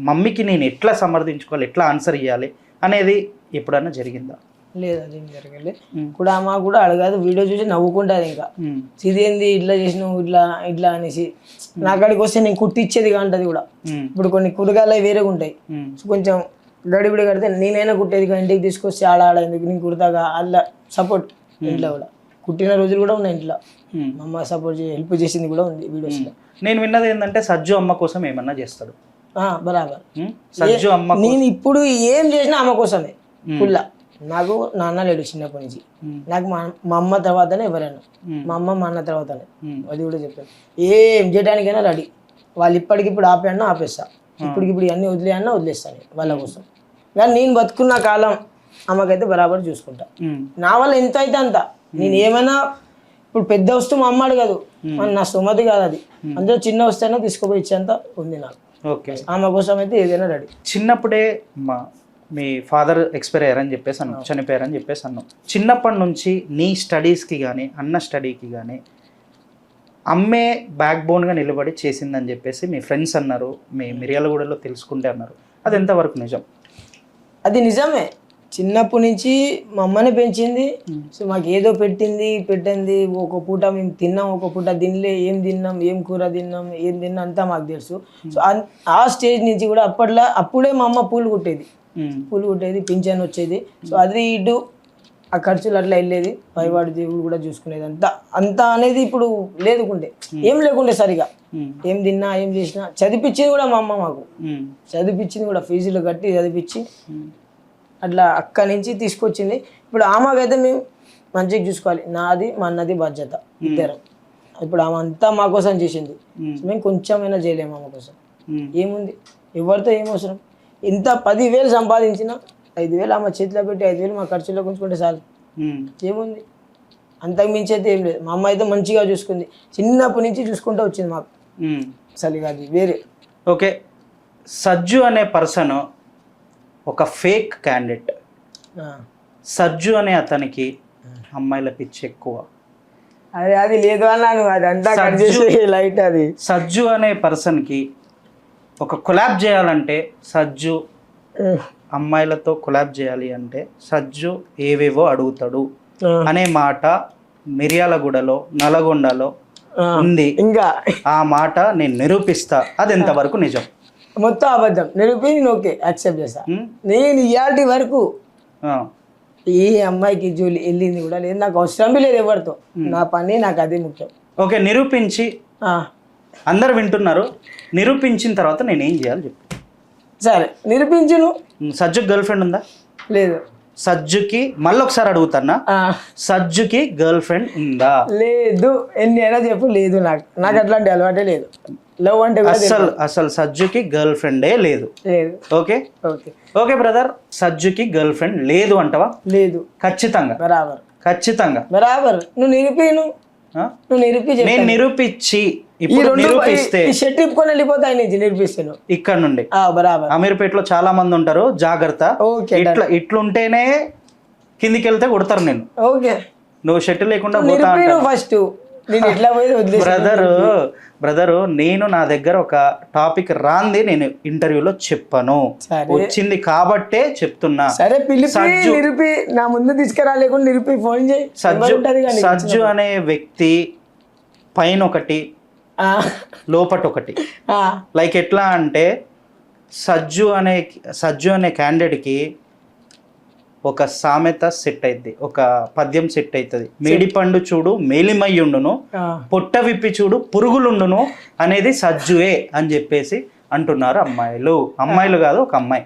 మమ్మీకి నేను ఎట్లా సమర్థించుకోవాలి, ఎట్లా ఆన్సర్ ఇవ్వాలి అనేది ఎప్పుడన్నా జరిగిందా? లేదు, అదేం జరగలేదు. కూడా అమ్మ కూడా అడగదు, వీడియో చూసి నవ్వుకుంటుంది. ఇంకా ఇదేంది ఇట్లా చేసినావు ఇట్లా ఇట్లా అనేసి నా కాడికి వస్తే నేను కుట్టిచ్చేది కాంటది కూడా. ఇప్పుడు కొన్ని కూరగాయలు వేరేగా ఉంటాయి, సో కొంచెం గడిబిడి కడితే నేనైనా కుట్టేది ఇంటికి తీసుకొచ్చి ఆడ ఎందుకు నేను కుడతాగా అలా సపోర్ట్. ఇంట్లో కూడా కుట్టిన రోజులు కూడా ఉన్నాయి, ఇంట్లో మా అమ్మ సపోర్ట్ హెల్ప్ చేసింది కూడా ఉంది వీడియోస్లో. నేను విన్నది ఏంటంటే సజ్జు అమ్మ కోసం ఏమన్నా చేస్తాడు. బరాబర్. సజ్జు అమ్మ నేను ఇప్పుడు ఏం చేసినా అమ్మ కోసమే ఫుల్లా. నాకు నాన్న లేడు చిన్నప్పటి నుంచి, నాకు మా అమ్మ తర్వాతనే ఎవరైనా, మా అమ్మ మా అన్న తర్వాతనే. అది కూడా చెప్పాను, ఏం చేయడానికైనా రెడీ. వాళ్ళు ఇప్పటికిప్పుడు ఆపేయన్నా ఆపేస్తా, ఇప్పటికిప్పుడు అన్నీ వదిలేయన్నా వదిలేస్తాను వాళ్ళ కోసం. కానీ నేను బతుకున్న కాలం అమ్మకైతే బరాబర్ చూసుకుంటా. నా వల్ల ఎంత అయితే అంత. నేను ఏమైనా ఇప్పుడు పెద్ద వస్తువు మా అమ్మ అడగదు, నా స్తోమతి కాదు అది. అందులో చిన్న వస్తేనే తీసుకుపోయి ఇచ్చేంత ఉంది నాకు. ఓకే, ఆమె కోసం అయితే ఏదైనా రెడీ. చిన్నప్పుడే మీ ఫాదర్ ఎక్స్పైర్ అయ్యారని చెప్పేసి అన్నాం, చనిపోయారని చెప్పేసి అన్నాం. చిన్నప్పటి నుంచి నీ స్టడీస్కి కానీ అన్న స్టడీకి కానీ అమ్మే బ్యాక్ బోన్గా నిలబడి చేసిందని చెప్పేసి మీ ఫ్రెండ్స్ అన్నారు, మీ మిర్యాలగూడలో తెలుసుకుంటే అన్నారు. అది ఎంతవరకు నిజం? అది నిజమే. చిన్నప్పటి నుంచి మా అమ్మనే పెంచింది. సో మాకు ఏదో పెట్టింది. ఒక పూట మేము తిన్నాం, ఒక పూట తినలే, ఏం తిన్నాం, ఏం కూర తిన్నాం, ఏం తిన్నాం అంతా మాకు తెలుసు. సో ఆ స్టేజ్ నుంచి కూడా అప్పుడే మా అమ్మ పూలు కుట్టేది, పింఛన్ వచ్చేది. సో అది ఇటు ఆ ఖర్చులు అట్లా వెళ్ళేది, పైవాడి దేవుడు కూడా చూసుకునేది. అంత అనేది ఇప్పుడు లేదుకుండే, ఏం లేకుండే సరిగా. ఏం తిన్నా ఏం చేసినా చదివించింది కూడా మా అమ్మ మాకు, చదివించింది కూడా, ఫీజులు కట్టి చదివించి అట్లా అక్కడి నుంచి తీసుకొచ్చింది. ఇప్పుడు ఆమెకైతే మేము మంచిగా చూసుకోవాలి, నాది మా అన్నది బాధ్యత ఇద్దరం. ఇప్పుడు ఆమె అంతా మా కోసం చేసింది, మేము కొంచెమైనా చేయలేము ఆమె కోసం. ఏముంది, ఎవరితో ఏం అవసరం. ఇంత 10,000 సంపాదించినా 5,000 ఆమె చేతిలో పెట్టి 5,000 మా ఖర్చులో ఉంచుకుంటే చాలు. ఏముంది, అంతకు మించి అయితే ఏం లేదు. మా అమ్మ అయితే మంచిగా చూసుకుంది, చిన్నప్పటి నుంచి చూసుకుంటూ వచ్చింది మాకు. అసలు అది వేరే. ఓకే, సజ్జు అనే పర్సన్ ఒక ఫేక్ క్యాండిడేట్. సజ్జు అనే అతనికి అమ్మాయిల పిచ్చి ఎక్కువ. అది లేదు అన్నాను, అదంతా లైట్. అది సజ్జు అనే పర్సన్కి ఒక కొలాబ్ చేయాలంటే, సజ్జు అమ్మాయిలతో కొలాబ్ చేయాలి అంటే సజ్జు ఏవేవో అడుగుతాడు అనే మాట మిర్యాలగూడలో, నల్గొండలో ఉంది. ఇంకా ఆ మాట నేను నిరూపిస్తా. అది ఎంతవరకు నిజం? మొత్తం అబద్ధం. నిరూపించి ఓకే యాక్సెప్ట్ చేస్తా. నేను ఇయాల్టి వరకు ఏ అమ్మాయికి జోలి వెళ్ళింది కూడా లేదు, నాకు అవసరం లేదు ఎవరితో. నా పని నాకు అదే ముఖ్యం. ఓకే, నిరూపించి అందరు వింటున్నారు, నిరూపించిన తర్వాత నేనేం చేయాలి చెప్పు. సరే నిరూపించును. సజ్జుకి గర్ల్ ఫ్రెండ్ ఉందా? లేదు. సజ్జుకి మళ్ళీ ఒకసారి అడుగుతానా, సజ్జుకి గర్ల్ ఫ్రెండ్ ఉందా? లేదు. ఎన్ని అయినా చెప్పు, లేదు. నాకు అట్లాంటి అలవాటే లేదు. లవ్ అంటే అసలు సజ్జుకి గర్ల్ ఫ్రెండే లేదు. ఓకే ఓకే ఓకే బ్రదర్, సజ్జుకి గర్ల్ ఫ్రెండ్ లేదు అంటవా? లేదు. ఖచ్చితంగా? బరాబర్. ఖచ్చితంగా బరాబర్. నువ్వు నిరూపించి నేను నిరూపించి ఇప్పుడు నిరూపిస్తే షర్ట్ ఇప్పుకొని వెళ్ళిపోతా నుంచి నిరూపిస్తాను ఇక్కడ నుండి. బరాబర్. అమీర్పేటలో చాలా మంది ఉంటారు, జాగ్రత్త. ఇట్లుంటేనే కిందికి వెళ్తే కొడతారు నేను. ఓకే, నువ్వు షర్ట్ లేకుండా ఫస్ట్ బ్రదరు నేను నా దగ్గర ఒక టాపిక్ రాంది నేను ఇంటర్వ్యూలో చెప్పాను, వచ్చింది కాబట్టే చెప్తున్నా. సరే నిరూపి, నా ముందు తీసుకురాలేకుండా నిరూపి ఫోన్ చేయి. సజ్జు అనే వ్యక్తి పైన ఒకటి లోపట ఒకటి. లైక్ ఎట్లా అంటే సజ్జు అనే క్యాండిడేట్కి ఒక సామెత సెట్ అయింది, ఒక పద్యం సెట్ అవుతుంది. మేడిపండు చూడు మేలిమయ్యుండును, పొట్ట విప్పి చూడు పురుగులుండును అనేది సజ్జువే అని చెప్పేసి అంటున్నారు అమ్మాయిలు కాదు, ఒక అమ్మాయి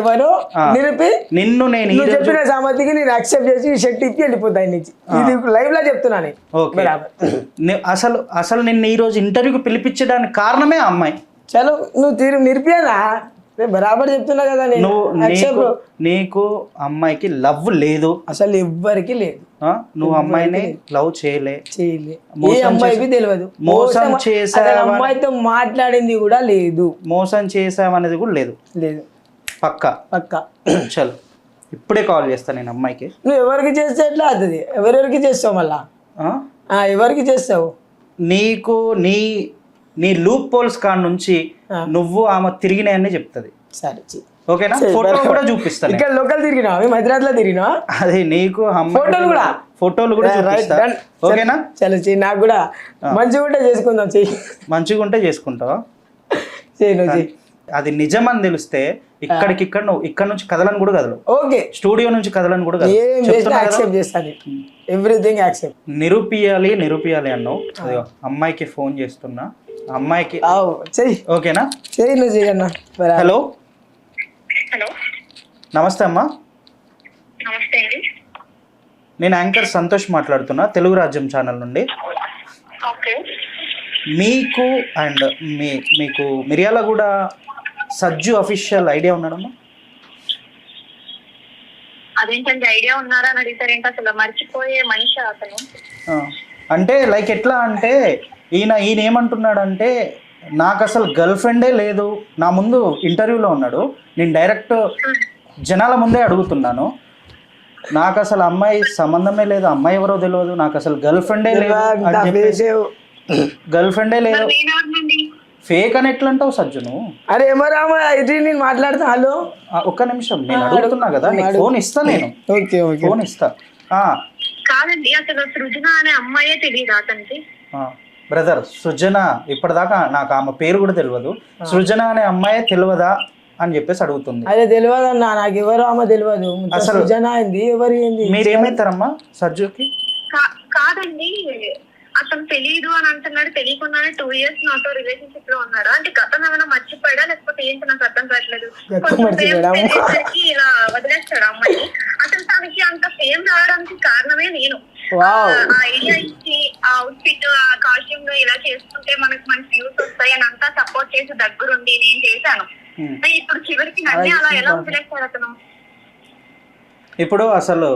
ఎవరు నిరూపి. నిన్ను నేను చెప్పిన సామర్థ్యకి నేను యాక్సెప్ట్ చేసి షర్ట్ ఇప్పి వెళ్ళిపోతాయి నుంచి. ఇది లైవ్ లో చెప్తున్నాను. అసలు నిన్ను ఈ రోజు ఇంటర్వ్యూకి పిలిపించడానికి కారణమే అమ్మాయి. చలో నువ్వు నిరూపియనా, నేను బరాబర్ చెప్తున్నా కదా నేను నువ్వు Accept నీకు bro. నీకు అమ్మాయికి లవ్ లేదు, అసలు ఎవ్వరికి లేదు, నువ్వు అమ్మాయిని లవ్ చేయలే, చేయలే, ఏ మోసం అమ్మాయికి తెలియదు, మోసం అసలు చేసావా, అమ్మాయితో మాట్లాడింది కూడా లేదు, మోసం చేసావనేది కూడా లేదు, లేదు పక్కా. పక్క. చలో ఇప్పుడే కాల్ చేస్తా నేను అమ్మాయికి. నువ్వు ఎవరికి చేస్తే ఎట్లా అవుతుంది, ఎవరెవరికి చేస్తావు మళ్ళా, ఎవరికి చేస్తావు? నీకు నీ నీ లూప్ పోల్స్ కాడ నుంచి నువ్వు ఆమె తిరిగినాయని చెప్తుంది, సరే ఓకేనా? ఫోటో కూడా చూపిస్తాను. ఇక్కడ లోకల్ తిరిగినా హైదరాబాద్లో తిరిగినా అది నీకు ఫోటోలు కూడా చూపిస్తా, ఓకేనా? చలో చెయ్యి, నాకు కూడా మంచిగా ఉంటే చేసుకుందాం, చెయ్యి మంచిగా ఉంటే చేసుకుంటావా? చెయ్యి నువ్వు చెయ్యి. అది నిజమని తెలిస్తే ఇక్కడికిక్కడ నువ్వు ఇక్కడ నుంచి కదలని కూడా కదలవు, ఓకే స్టూడియో నుంచి కదలని కూడా ఏం చేసినా యాక్సెప్ట్ చేస్తాను, ఎవ్రీథింగ్ యాక్సెప్ట్. నిరూపియాలి అన్నావు. అదిగో అమ్మాయికి ఫోన్ చేస్తున్నా, అమ్మాయికి చెయ్యి, ఓకేనా? చెయ్యి నువ్వు చెయ్యన్నా. హలో హలో, నమస్తే అమ్మా, నమస్తే అండి. నేను యాంకర్ సంతోష్ మాట్లాడుతున్నా, తెలుగు రాజ్యం ఛానల్ నుండి. ఓకే, మీకు అండ్ మీకు మిర్యాలగూడ సజ్జు అఫీషియల్ ఐడియా ఉన్నాడమ్మా? అదేంటండి ఐడియా ఉన్నారా అని అడిగారేంటి? అసలు మర్చిపోయే మనిషి అతను. అంటే లైక్ ఎట్లా అంటే ఈయన ఏమంటున్నాడంటే నాకు అసలు గర్ల్ ఫ్రెండే లేదు, నా ముందు ఇంటర్వ్యూలో ఉన్నాడు, నేను డైరెక్ట్ జనాల ముందే అడుగుతున్నాను, నాకు అసలు అమ్మాయి సంబంధమే లేదు, అమ్మాయి ఎవరో తెలియదు, నాకు అసలు గర్ల్ ఫ్రెండే లేదు, గర్ల్ ఫ్రెండే లేదు. ఫేక్ అని ఎట్లా అంటావు సజ్జును? అరే ఏమరామా ఇది నేను మాట్లాడతా. హలో ఒక్క నిమిషం, నేను అడుగుతున్నా కదా, నీకు ఫోన్ ఇస్తా, నేను ఫోన్ ఇస్తా. కాదండి, అసలు సృజన అనే అమ్మాయే తెలియదు అతనికి. బ్రదర్ సృజన ఇప్పటిదాకా నాకు ఆమె పేరు కూడా తెలియదు, సృజన అనే అమ్మాయే తెలియదా అని చెప్పేసి అడుగుతుంది. అదే తెలియదు అన్న, నాకు ఎవరు ఆమె తెలియదు, అసలు సృజన ఏంది ఎవరు ఏంది. మీరు ఏమైతారమ్మా సజ్జుకి? కాదండి, అతను తెలియదు అని అంటున్నాడు, తెలియకుండానే 2 years నాతో రిలేషన్షిప్ లో ఉన్నాడు. అంటే గతం ఏమైనా మర్చిపోయాడా లేకపోతే ఏంటి నాకు అర్థం కావట్లేదు. ఇలా వదిలేస్తాడు అమ్మాయి. అసలు తనకి అంత ఫేమ్ రావడానికి కారణమే నేను. ఆ ఐడియా ఇచ్చి ఆ అవుట్ఫిట్ ఆ కాస్ట్యూమ్ లో ఇలా చేసుకుంటే మనకు మంచి వ్యూస్ వస్తాయి అని అంతా సపోర్ట్ చేసి దగ్గరుండి నేను చేశాను. ఇప్పుడు చివరికి నన్నే అలా ఎలా వదిలేస్తాడు అతను? ఇప్పుడు అసలు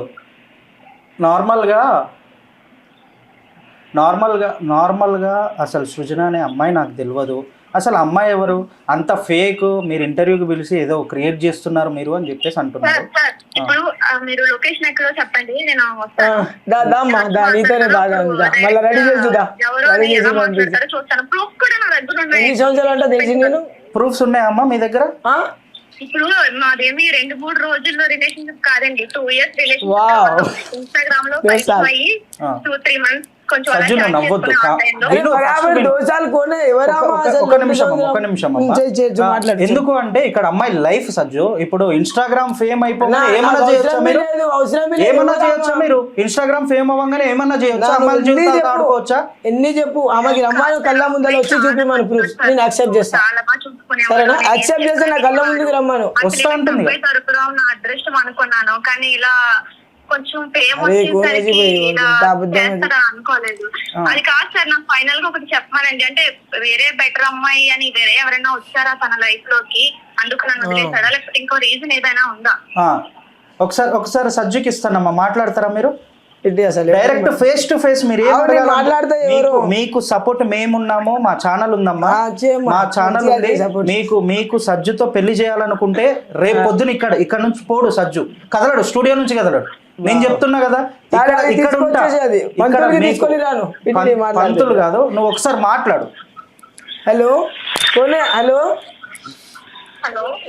నార్మల్గా అసలు సృజన అనే అమ్మాయి నాకు తెలియదు, అసలు అమ్మాయి ఎవరు, అంత ఫేక్, మీరు ఇంటర్వ్యూకి పిలిచి ఏదో క్రియేట్ చేస్తున్నారు మీరు అని చెప్పేసి అంటున్నారు. ఇప్పుడు మీరు లొకేషన్ ఎక్కడో చెప్పండి, నేను చూస్తాను. ప్రూఫ్ కూడా నా దగ్గర ఉన్నాయి. ప్రూఫ్స్ ఉన్నాయమ్మా మీ దగ్గర? ఇప్పుడు మాదేమి 2-3 రోజుల్లో రిలేషన్షిప్ కాదండి, 2 years రిలేషన్షిప్. ఇన్స్టాగ్రామ్ లో అయ్యి 2-3 months కొంచెం ఎందుకు అంటే ఇక్కడ అమ్మాయి లైఫ్ సజ్జు. ఇప్పుడు ఇన్స్టాగ్రామ్ ఫేమ్ అయిపోగానే ఏమన్నా చేయొచ్చా మీరు? ఇన్స్టాగ్రామ్ ఫేమ్ అవ్వగానే ఏమన్నా చేయొచ్చా? అమ్మాయిల జీవితాలు ఆడుకోవచ్చా? ఎన్ని చెప్పు, ఆమెకి రమ్మాయి కళ్ళ ముందర వచ్చి చూపి మన ప్రూఫ్, నేను యాక్సెప్ట్ చేస్తా. సరేనా, యాక్సెప్ట్ చేస్తే నా కళ్ళ ముందుకు రమ్మను, వస్తా ఉంటుంది. నా అదృష్టం అనుకున్నాను, కానీ ఇలా కొంచెం ఫేమ్ వచ్చేసరికి ఇలా చేస్తారా అనుకోలేదు. అది కాదు సార్, నాకు ఫైనల్ గా ఒకటి చెప్పమానండి. అంటే వేరే బెటర్ అమ్మాయి అని వేరే ఎవరైనా వచ్చారా తన లైఫ్ లోకి, అందుకు నన్ను వదిలేసాడా, లేకపోతే ఇంకో రీజన్ ఏదైనా ఉందా? ఒకసారి సజ్జుకి ఇస్తానమ్మా, మాట్లాడతారా మీరు? డైరెక్ట్ ఫేస్ టు ఫేస్ మీరు మాట్లాడితే మీకు సపోర్ట్ మేమున్నాము, మా ఛానల్ ఉందమ్మా, మా ఛానల్ ఉంది. మీకు సజ్జుతో పెళ్లి చేయాలనుకుంటే రేపు పొద్దున ఇక్కడ నుంచి పోడు సజ్జు, కదలడు, స్టూడియో నుంచి కదలడు. నేను చెప్తున్నా కదా, ఇక్కడ ఉంటా. పంతులు కాదు, నువ్వు ఒకసారి మాట్లాడు. హలో హలో,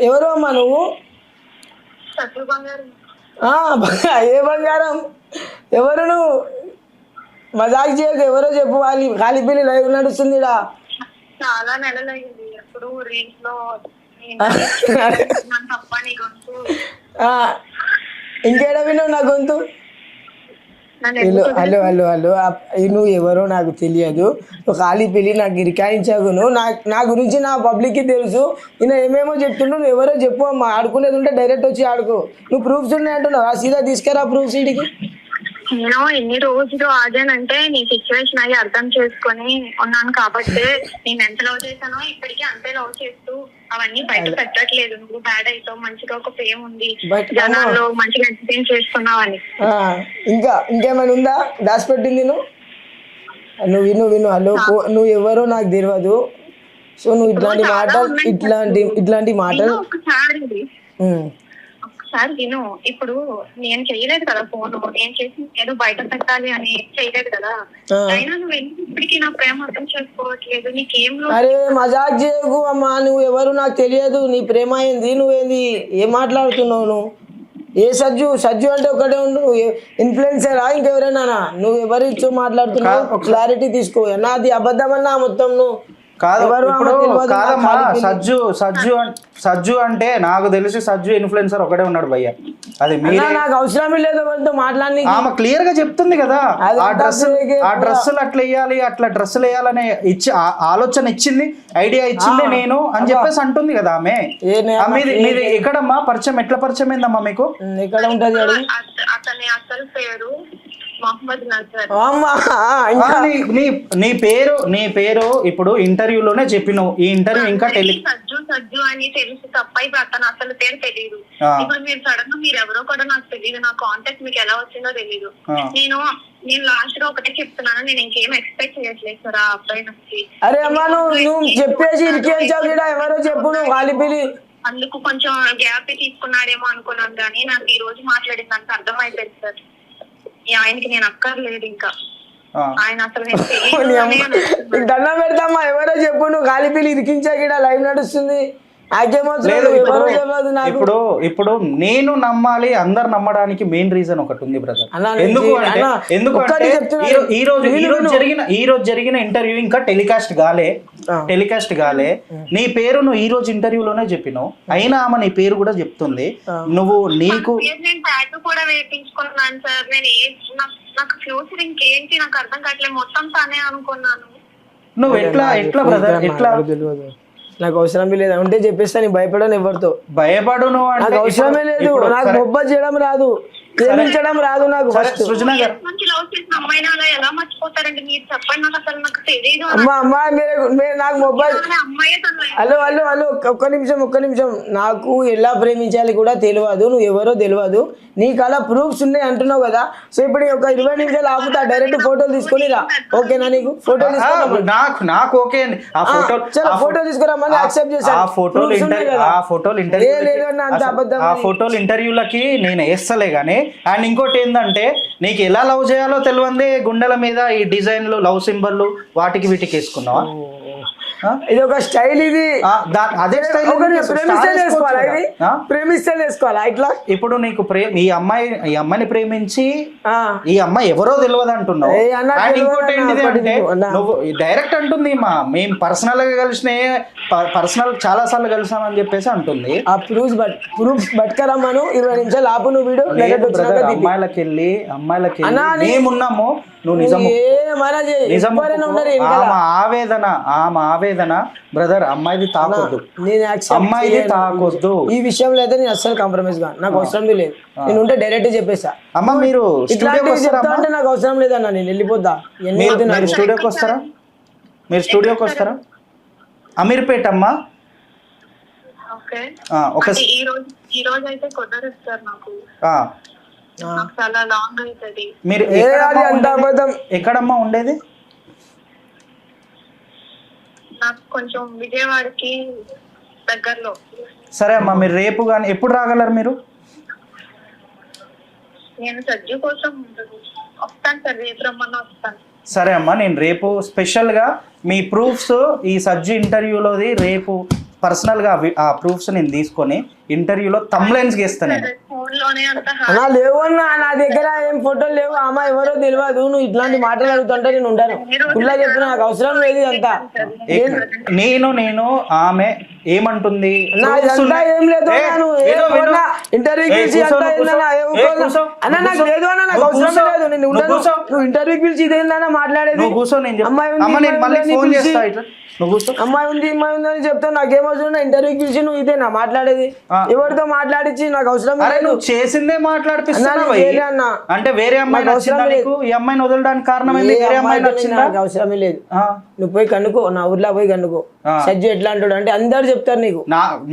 ఎవరు అమ్మా నువ్వు? ఏ బంగారం, ఎవరు నువ్వు? మజాక్ చేయకు, ఎవరో చెప్పు. ఖాళీ పిల్లి లైవ్ నడుస్తుంది. చాలా నెలలైంది, ఎప్పుడు రీల్స్ లో ఇంకేడా విన్నావు నా గొంతు? హలో హలో హలో, నువ్వు ఎవరో నాకు తెలియదు, నువ్వు ఖాళీ పెళ్ళి నాకు ఇరికాయించావు. నా గురించి నా పబ్లిక్కి తెలుసు, నేను ఏమేమో చెప్తుండు, నువ్వు ఎవరో చెప్పు అమ్మా. ఆడుకునేది ఉంటే డైరెక్ట్ వచ్చి ఆడుకో. నువ్వు ప్రూఫ్స్ ఉన్నాయి అంటున్నావు, సీదా తీసుకురా ప్రూఫ్స్ ఇంటికి. నేను ఎన్ని రోజులు ఆగానంటే నీ సిచ్యువేషన్ అయ్యి అర్థం చేసుకొని ఉన్నాను కాబట్టి నేను ఎంత లవ్ చేశానో ఇప్పటికీ అంతే లవ్ చేస్తూ అవన్నీ బయట పెట్టట్లేదు. నువ్వు బ్యాడ్ అవుతావు, మంచిగా ఒక ఫేమ్ ఉంది, బయట జనాల్లో మంచిగా ఎంటర్టైన్ చేస్తున్నావు అని. ఇంకేమైనా ఉందా దాచిపెట్టింది నువ్వు విను హలో నువ్వు ఎవరో నాకు తెలియదు. సో నువ్వు ఇట్లాంటి మాటలు ఒకసారి విను. ఇప్పుడు నేను చేయలేదు కదా ఫోన్, నేను చేసి ఏదో బయట పెట్టాలి అని చేయలేదు కదా. అయినా నువ్వు ఇప్పటికీ నా ప్రేమ అర్థం చేసుకోవట్లేదు. నీకేం అరే మజాక్ చేయకు అమ్మా, నువ్వు ఎవరు నాకు తెలియదు. నీ ప్రేమ ఏంది, నువ్వేంది, ఏం మాట్లాడుతున్నావు నువ్వు? ఏ సజ్జు అంటే ఒకటే ఉండు, ఇన్ఫ్లుయెన్సరా ఇంకెవరైనా? నువ్వు ఎవరితో మాట్లాడుతున్నావు క్లారిటీ తీసుకో. నాది అబద్ధమన్నా మొత్తం నువ్వు కాదు. కాదమ్మా, సజ్జు అంటే నాకు తెలిసి సజ్జు ఇన్ఫ్లుయెన్సర్ ఒకటే ఉన్నాడు భయ్య. అది నాకు అవసరం లేదు వాళ్ళతో మాట్లాడి. ఆమె క్లియర్ గా చెప్తుంది కదా, ఆ డ్రెస్సులు అట్లా వేయాలి, అట్లా డ్రెస్సులు వేయాలనే ఆలోచన ఇచ్చింది, ఐడియా ఇచ్చింది నేను అని చెప్పేసి అంటుంది కదా ఆమె. మీది ఎక్కడమ్మా పరిచయం, ఎట్లా పరిచయం అయిందమ్మా మీకు? ఎక్కడ ఉంటది అతని అసలు పేరు మహమ్మద్ నజర్. నీ పేరు ఇప్పుడు ఇంటర్వ్యూలోనే చెప్పినావు. ఈ ఇంటర్వ్యూ ఇంకా సజ్జు అని తెలుసు తప్ప ఇప్పుడు అతను అసలు పేరు తెలియదు. ఇప్పుడు మీరు సడన్ గా మీరు ఎవరో కూడా నాకు తెలియదు, నా కాంటాక్ట్ మీకు ఎలా వచ్చిందో తెలీదు. నేను లాస్ట్ గా ఒకటే చెప్తున్నాను, నేను ఇంకేం ఎక్స్పెక్ట్ చేయట్లేదు సార్ ఆ అబ్బాయి నుంచి. అరే అమ్మా నువ్వు చెప్పేసి ఎవరో చెప్పు నువ్వు. అందుకు కొంచెం గ్యాప్ తీసుకున్నాడేమో అనుకున్నాను, కానీ నాకు ఈ రోజు మాట్లాడింది అంత అర్థమైపోయింది సార్. ఆయనకి నేను అక్కర్లేదు ఇంకా. ఆయన అసలు దండం పెడతామా, ఎవరో చెప్పు నువ్వు. గాలిపిల్లి ఇరికించా లైవ్ నడుస్తుంది. ఇప్పుడు నేను నమ్మాలి, అందరు నమ్మడానికి మెయిన్ రీజన్ ఒకటి ఉంది బ్రదర్. ఎందుకంటే ఈ రోజు జరిగిన ఇంటర్వ్యూ ఇంకా టెలికాస్ట్ కాలే. నీ పేరు నువ్వు ఈ రోజు ఇంటర్వ్యూలోనే చెప్పినావు, అయినా ఆమె నీ పేరు కూడా చెప్తుంది. నువ్వు నీకు కూడా వేయించుకున్నాను సార్. నాకు ఫ్యూచర్ ఇంకేంటి నాకు అర్థం కావట్లేదు, మొత్తం తానే అనుకున్నాను. నువ్వు ఎట్లా బ్రదర్ ఎట్లా? నాకు అవసరమే లేదు ఉంటే చెప్పేస్తా, నీ భయపడను ఎవరితో. భయపడు నువ్వు, నాకు అవసరమే లేదు. నాకు మొబ్బ చేయడం రాదు, ప్రేమించడం రాదు నాకు. నాకు మొబైల్ హలో ఒక్క నిమిషం. నాకు ఎలా ప్రేమించాలి కూడా తెలియదు, నువ్వు ఎవరో తెలియదు. నీకు అలా ప్రూఫ్స్ ఉన్నాయి అంటున్నావు కదా. సో ఇప్పుడు ఒక 20 నిమిషాలు ఆపుతా, డైరెక్ట్ ఫోటోలు తీసుకొని రా. ఓకేనా నీకు? ఫోటో నాకు ఓకే అండి. ఫోటో తీసుకురామని యాక్సెప్ట్ చేశాను. ఆ ఫోటోలు ఇంటర్వ్యూలకి నేను వేస్తలే గానీ. అండ్ ఇంకోటి ఏంటంటే, నీకు ఎలా లవ్ చేయాలో తెలియంది గుండెల మీద ఈ డిజైన్లు, లవ్ సింబల్లు వాటికి వీటికి వేసుకున్నావా? ఇది ఒక స్టైల్. ఇది అదే స్టైల్ ప్రేమిస్తే చేసుకోవాలా ఇట్లా? ఇప్పుడు నీకు ఈ అమ్మాయిని ప్రేమించి ఈ అమ్మాయి ఎవరో తెలియదు అంటున్నావు. అండ్ ఇంకోటి ఏంటిది అంటే, నువ్వు డైరెక్ట్ అంటుంది మేము పర్సనల్ గా పర్సనల్ చాలా సార్లు కలిసామని చెప్పేసి అంటుంది. ఆ ప్రూఫ్స్ పట్టుకరమ్మను 20 నిమిషాలు ఆపు నువ్వు వీడియో. అమ్మాయిలకి వెళ్ళి మేమున్నాము, నువ్వు ఆమె ఆవేదన బ్రదర్, అమ్మాయిది తాకొద్దు. ఈ విషయంలో అయితే నేను అస్సలు కాంప్రమైజ్ గా, నాకు అవసరం లేదు. నేను ఉంటే డైరెక్ట్ చెప్పేసా. అమ్మ మీరు అంటే నాకు అవసరం లేదన్నా, నేను వెళ్ళిపోతా. స్టూడియోకి వస్తారా? అమీర్పేట అమ్మా. మీరు ఎక్కడమ్మా ఉండేది? నాకు కొంచెం విజయవాడకి దగ్గరలో. సరే అమ్మా, మీరు రేపు కానీ ఎప్పుడు రాగలరు మీరు? నేను సజ్జు కోసం వస్తాను సార్, రేపు రమ్మన్నా వస్తాను. సరే అమ్మా, నేను రేపు స్పెషల్గా మీ ప్రూఫ్స్ ఈ సజ్జు ఇంటర్వ్యూలోది రేపు పర్సనల్గా ఆ ప్రూఫ్స్ నేను తీసుకొని ఇంటర్వ్యూలో తమ్లైన్స్ గీస్తాను. నేను లేవన్నా, నా దగ్గర ఏం ఫోటోలు లేవు. అమ్మ ఎవరో తెలియదు. నువ్వు ఇట్లాంటి మాటలు అడుగుతుంటే నేను ఉంటాను. ఇలా చెప్తున్నా, నాకు అవసరం లేదు అంతా. నేను ఆమె ఏమంటుంది ఏం లేదు. ఇంటర్వ్యూకి పిలిచి అన్న నాకు లేదు అన్న, నాకు అవసరం లేదు. నేను ఉండను. నువ్వు ఇంటర్వ్యూకి పిలిచి ఇదేందన్నా మాట్లాడేది? కూర్చో, నేను మళ్ళీ ఫోన్ చేస్తా. నువ్వు కూర్చో. అమ్మాయి ఉంది అని చెప్తావు, నాకేం అవసరం? ఇంటర్వ్యూకి పిలిచి నువ్వు ఇదేనా మాట్లాడేది? ఎవరితో మాట్లాడించి నాకు అవసరం అరే లేదు. నువ్వు చేసిందే మాట్లాడిపిస్తున్నావు అన్నా, భయ్. చేయలే అన్నా. అంటే వేరే అమ్మాయి నాకు అవసరం నచ్చిందా లేదు. నీకు? ఈ అమ్మాయిని వదలడానికి కారణం ఏంది? వేరే అమ్మాయి నచ్చిందా? నాకు అవసరమే లేదు. ఆ. నువ్వు పోయి కనుక్కో, నా ఊర్లో పోయి కనుక్కో. సజ్జు ఎట్లా అంటాడు అంటే అందరు చెప్తారు నీకు.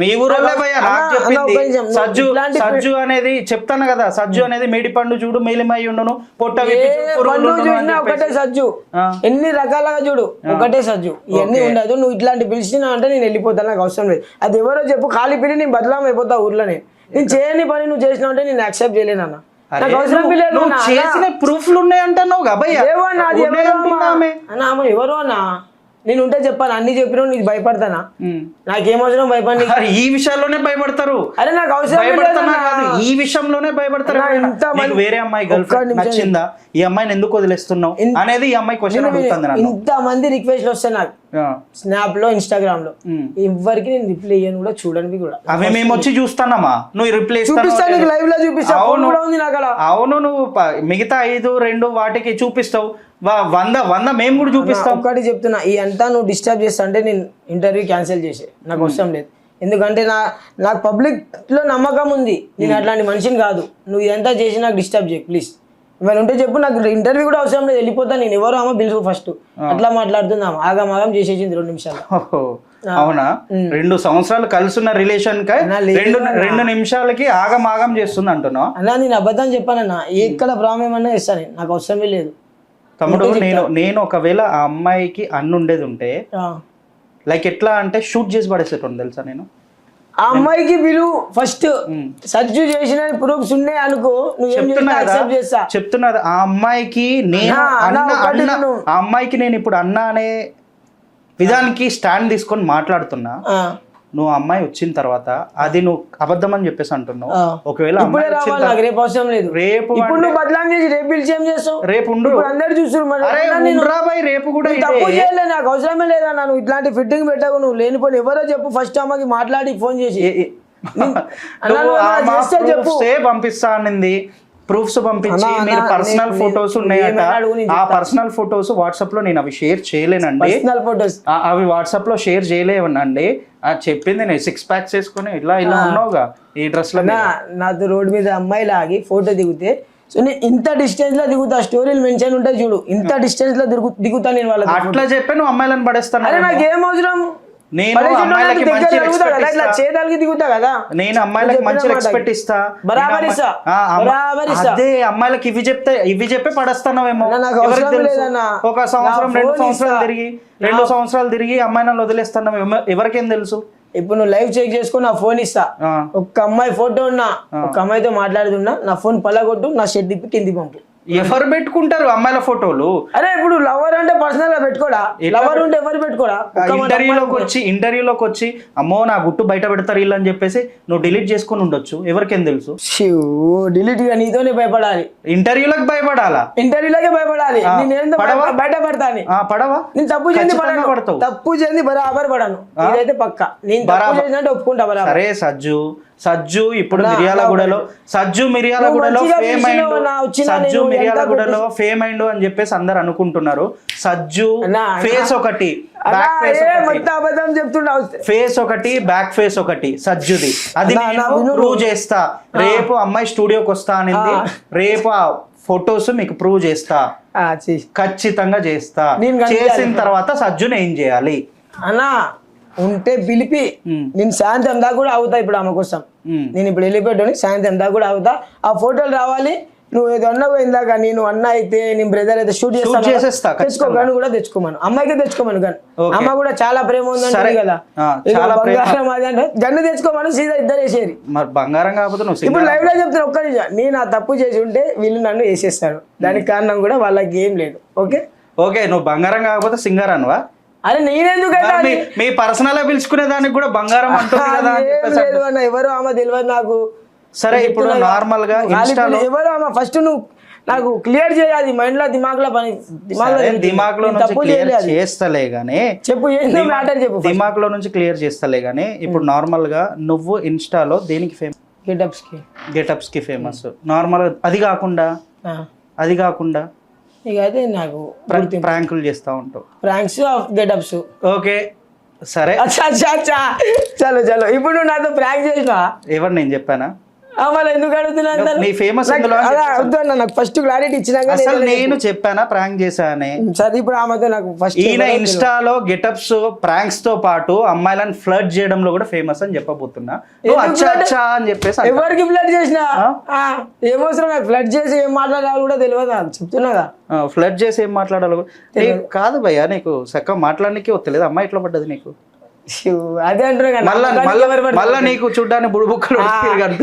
మీ ఊరోళ్ళే భయ్యా నాకు అన్నా, చెప్పింది. ఒక్క నిమిషం. సజ్జు ఇట్లాంటి సజ్జు అనేది చెప్తాను కదా, సజ్జు అనేది మేడిపండు చూడు మేలిమై ఉండును పొట్ట విప్పి చూడు, పురుగులు పండు ఉండును అని చూసినా ఒకటే చెప్పేసి. సజ్జు, ఆ. ఎన్ని రకాలుగా చూడు ఒకటే సజ్జు. ఇవన్నీ ఉండదు. నువ్వు ఇట్లాంటి పిలిచినా అంటే నేను వెళ్ళిపోతాను, నాకు అవసరం లేదు. అది ఎవరో చెప్పు, ఖాళీ పిల్లి నేను బదలాం అయిపోతా ఊర్లోనే. నేను చేయని పని నువ్వు చేసినావు అంటే నేను యాక్సెప్ట్ చేయలేను అన్న. అరే నాకు అవసరం నువ్వు- లేదు. నువ్వు చేసిన ప్రూఫ్లు ఉన్నాయంటున్నావు కదా భయ్యా. ఏవో అన్న, అది ఉన్నాయి ఎవరో అంటుందా ఆమె? అన్న, ఆమె ఎవరో అన్న. నేను ఉంటే చెప్పాను, అన్ని చెప్పినా నీకు భయపడతానా? నాకేం అవసరం భయపడి? అరే ఈ విషయాల్లోనే భయపడతారు. అరే నాకు అవసరం భయపడుతున్నా కాదు, ఈ విషయంలోనే భయపడతారు. అన్నా, ఎవరైనా. ఇంతమంది- నీకు వేరే అమ్మాయి గర్ల్ ఒక్క ఫ్రెండ్ నిమిషం నచ్చిందా? ఈ అమ్మాయిని ఎందుకు వదిలేస్తున్నావు అనేది ఈ అమ్మాయి క్వశ్చన్ అడుగుతుంది నన్ను. ఇంత మంది రిక్వెస్ట్లు వస్తాయి నాకు, స్నాప్ లో ఇన్స్టాగ్రామ్ లో. ఎవరికి నేను రిప్లై అయ్యాను కూడా, చూడడానికి కూడా. అవి మేము వచ్చి చూస్తానమ్మా, నువ్వు రిప్లై చూపిస్తా నీకు, లైవ్ లో చూపిస్తా. ఫోన్ కూడా ఉంది నాకు అలా. అవును నువ్వు మిగతా 5-2 వాటికి చూపిస్తావు, 100 మేము కూడా చూపిస్తాం. ఒక్కటి చెప్తున్నా, ఈ అంతా నువ్వు డిస్టర్బ్ చేస్తా అంటే నేను ఇంటర్వ్యూ క్యాన్సిల్ చేసే, నాకు అవసరం లేదు. ఎందుకంటే నాకు పబ్లిక్ లో నమ్మకం ఉంది, నేను అట్లాంటి మనిషిని కాదు. నువ్వు ఇదంతా చేసి నాకు డిస్టర్బ్ చేయి ప్లీజ్. ఇవాళ ఉంటే చెప్పు, నాకు ఇంటర్వ్యూ కూడా అవసరం లేదు, వెళ్ళిపోతా నేను. ఎవరో ఆమె పిలుపు ఫస్ట్ అట్లా మాట్లాడుతుందాం, ఆగం చేసేసింది 2 నిమిషాలు. అవునా? 2 సంవత్సరాలు కలిసిన రిలేషన్ కి 2 నిమిషాలకి ఆగం చేస్తుంది అంటున్నావు అన్నా. నేను అబద్ధం చెప్పానన్నా, ఎక్కడ ప్రాబ్లం ఏమన్నా ఇస్తాను, నాకు అవసరమే లేదు. తమ్ముడు నేను ఒకవేళ ఆ అమ్మాయికి ఉండేది ఉంటే లైక్ ఎట్లా అంటే షూట్ చేసి పడేసేటోడు తెలుసా నేను. ఆ అమ్మాయికి పిలువు ఫస్ట్, సర్జు చేసిన ప్రూఫ్స్ ఉన్నాయి అనుకో, నువ్వు ఏం చేసినా యాక్సెప్ట్ చేస్తా. చెప్తున్నా ఆ అమ్మాయికి నేను ఆ అమ్మాయికి నేను ఇప్పుడు అన్న అనే విధానికి స్టాండ్ తీసుకొని మాట్లాడుతున్నా. నువ్వు అమ్మాయి వచ్చిన తర్వాత అది నువ్వు అబద్ధం అని చెప్పేసి అంటున్నావు. ఒకవేళ ఇప్పుడే రావాలి నాకు, రేపు అవసరం లేదు. రేపు ఇప్పుడు నువ్వు బదలాం చేసి రేపు పిలిచి ఏం చేస్తావు? రేపు ఉండు, అందరు చూస్తున్నారు. రేపు కూడా తప్పు చేయలే, నాకు అవసరమే లేదన్నా. నువ్వు ఇట్లాంటి ఫిట్టింగ్ పెట్టకు, నువ్వు లేనిపోయి ఎవరో చెప్పు ఫస్ట్ అమ్మకి మాట్లాడి ఫోన్ చేసి చెప్పు పంపిస్తా అనింది. ప్రూఫ్స్ పంపించి మీరు పర్సనల్ ఫొటోస్ ఉన్నాయట, ఆ పర్సనల్ ఫొటోస్ వాట్సాప్ లో నేను అవి షేర్ చేయలేనండి. అవి వాట్సాప్ లో షేర్ చేయలేవనండి. చెప్పింది నేను 6 packs వేసుకుని ఇలా ఉన్నావుగా ఈ డ్రెస్ లో. నాతో రోడ్డు మీద అమ్మాయి లాగి ఫోటో దిగితే, సో నేను ఇంత డిస్టెన్స్ లో దిగుతా, స్టోరీలు మెన్షన్ ఉంటాయి చూడు, ఇంత డిస్టెన్స్ లో దిగుతా నేను వాళ్ళకి. అట్లా చెప్పి నువ్వు అమ్మాయిలను పడేస్తాను. అరే నాకేం అవసరం? నేను అమ్మాయిలకి మంచి దిగుతా కదా, నేను అమ్మాయిలకి మంచి రెస్పెక్ట్ ఇస్తా, బరాబర్ ఇస్తా. అదే అమ్మాయిలకి ఇవి చెప్పి పడేస్తావేమో. ఒక సంవత్సరం 2 సంవత్సరాలు తిరిగి 2 సంవత్సరాలు తిరిగి అమ్మాయిలను వదిలేస్తున్నావు, ఎవరికేం తెలుసు? ఇప్పుడు నువ్వు లైవ్ చెక్ చేసుకుని నా ఫోన్ ఇస్తా, ఒక్క అమ్మాయి ఫోటో ఉన్నా, ఒక అమ్మాయితో మాట్లాడుతున్నా, నా ఫోన్ పలగొట్టు, నా షెడ్ ఇప్పి కింది పంపు. ఎవరు పెట్టుకుంటారు అమ్మాయిల ఫోటోలు? అరే ఇప్పుడు లవర్ అంటే పర్సనల్ గా పెట్టుకోడా? లవర్ ఉంటే ఎవరు పెట్టుకోడా? ఇంటర్వ్యూలోకి వచ్చి అమ్మో నా గుట్టు బయట పెడతారు వీళ్ళు అని చెప్పేసి నువ్వు డిలీట్ చేసుకుని ఉండొచ్చు, ఎవరికేం తెలుసు? డిలీట్ గా నీతోనే భయపడాలి, ఇంటర్వ్యూలకు భయపడాలా? ఇంటర్వ్యూలకే భయపడాలి. నేను బయట పడతాను, పడవా? నేను తప్పు చేసి పడతావు, తప్పు చేసి బరాబర్ పడను, ఇదైతే పక్క. నేను తప్పు చేసినట్టు ఒప్పుకుంటా బరాబర్. సరే సజ్జు ఇప్పుడు మిర్యాలగూడలో ఫేమ్ అయిండు అని చెప్పేసి అందరు అనుకుంటున్నారు. సజ్జు ఫేస్ ఒకటి, ఫేస్ ఒకటి, బ్యాక్ ఫేస్ ఒకటి సజ్జుది, అది నేను ప్రూవ్ చేస్తా. రేపు అమ్మాయి స్టూడియోకి వస్తా అనేది, రేపు ఆ ఫొటోస్ మీకు ప్రూవ్ చేస్తా, ఖచ్చితంగా చేస్తా. చేసిన తర్వాత సజ్జుని ఏం చేయాలి అన్నా? ఉంటే పిలిపి నేను సాయంత్రం దాకా కూడా అవుతా. ఇప్పుడు ఆమె కోసం నేను ఇప్పుడు వెళ్ళిపోయాను, సాయంత్రం దాకా కూడా అవుతా. ఆ ఫోటోలు రావాలి. నువ్వు ఏదో అన్నావు ఇందాక, నేను అన్న అయితే నేను బ్రదర్ అయితే షూట్ చేస్తా, తెచ్చుకో గన్ను కూడా తెచ్చుకోమను, అమ్మాయికి తెచ్చుకోమను గన్. అమ్మ కూడా చాలా ప్రేమ ఉందంటే కదా, బంగారం అది అంటే గన్ను తెచ్చుకోమను, సీదా ఇద్దరు వేసేది. బంగారం కాకపోతే ఇప్పుడు లైవ్ లో చెప్తాను ఒక్క నిజం, నేను ఆ తప్పు చేసి ఉంటే వీళ్ళు నన్ను వేసేస్తారు, దానికి కారణం కూడా వాళ్ళకి ఏం లేదు. ఓకే నువ్వు బంగారం కాకపోతే సింగర్ అనువా? అరే నేనెందుకు మీ పర్సనల్ పిలుచుకునే దానికి కూడా బంగారం అంటుంది కదా. ఎవరు ఆమె తెలియదు నాకు. సరే ఇప్పుడు నార్మల్ గా ఎవరు ఆమె ఫస్ట్ నువ్వు నాకు క్లియర్ చేయాలి, మైండ్ లో దిమాగ్ లో చేస్తలే గానీ చెప్పు, దిమాగ్ లో నుంచి క్లియర్ చేస్తలే గానీ. ఇప్పుడు నార్మల్ గా నువ్వు ఇన్స్టాలో దేనికి ఫేమస్? గెటప్స్ కి ఫేమస్ నార్మల్. అది కాకుండా ఇక అదే నాకు ప్రాంకులు చేస్తూ ఉంటావు. Pranks getups. ఓకే సరే. అచ్చా అచ్చా అచ్చా చలో చలో. ఇప్పుడు నువ్వు నాతో ప్రాంక్ చేసినా? ఎవరు నేను చెప్పానా? మళ్ళీ ఎందుకు అడుగుతున్నా? నీ ఫేమస్ వద్దు అన్న, నాకు ఫస్ట్ క్లారిటీ ఇచ్చినాక అసలు నేను చెప్పానా ప్రాంక్ చేశానే? సరే ఇప్పుడు ఆమెతో నాకు ఫస్ట్ ఈయన ఇన్స్టాలో గెటప్స్ ప్రాంక్స్ తో పాటు అమ్మాయిలను ఫ్లర్ట్ చేయడంలో కూడా ఫేమస్ అని చెప్పబోతున్నా. అచ్చా అచ్చా అని చెప్పేసి ఎవరికి ఫ్లడ్ చేసినా ఏమవసరం నాకు ఫ్లడ్ చేసి ఏం మాట్లాడాలి కూడా తెలియదు నాకు చెప్తున్నాగా. ఫ్లడ్ చేసి ఏం మాట్లాడాలి కాదు భయ్యా, నీకు చక్కగా మాట్లాడడానికి వస్తలేదు. అమ్మాయి ఎట్లా పడ్డది నీకు? అదే అంటారు మళ్ళా నీకు చూడ్డానికి బుడుబుక్కలు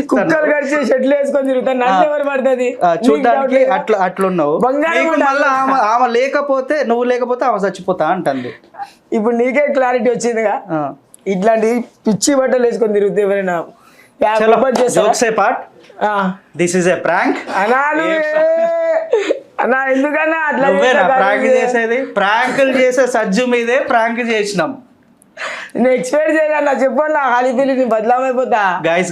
కుక్కలు కడిచి షెట్లు వేసుకొని తిరుగుతాను, నన్ను ఎవరు పడుతుంది చూడ్డానికి అట్లున్నావు. మళ్ళీ ఆమె లేకపోతే నువ్వు లేకపోతే ఆమె చచ్చిపోతా అంటుంది. ఇప్పుడు నీకే క్లారిటీ వచ్చిందిగా. ఇట్లాంటి పిచ్చి బట్టలు వేసుకొని తిరుగుతే ఎవరైనా part this is a prank అన్నా ఎందుకన్నా అట్లా ప్రాంక్ చేసేది? ప్రాంకులు చేసే సజ్జు మీదే ప్రాంక్ చేసినాం. నేను ఎక్స్పెక్ట్ చేయగలనా చెప్పండి, నా హాలి పిల్లి నీ బదలామైపోతా. గైస్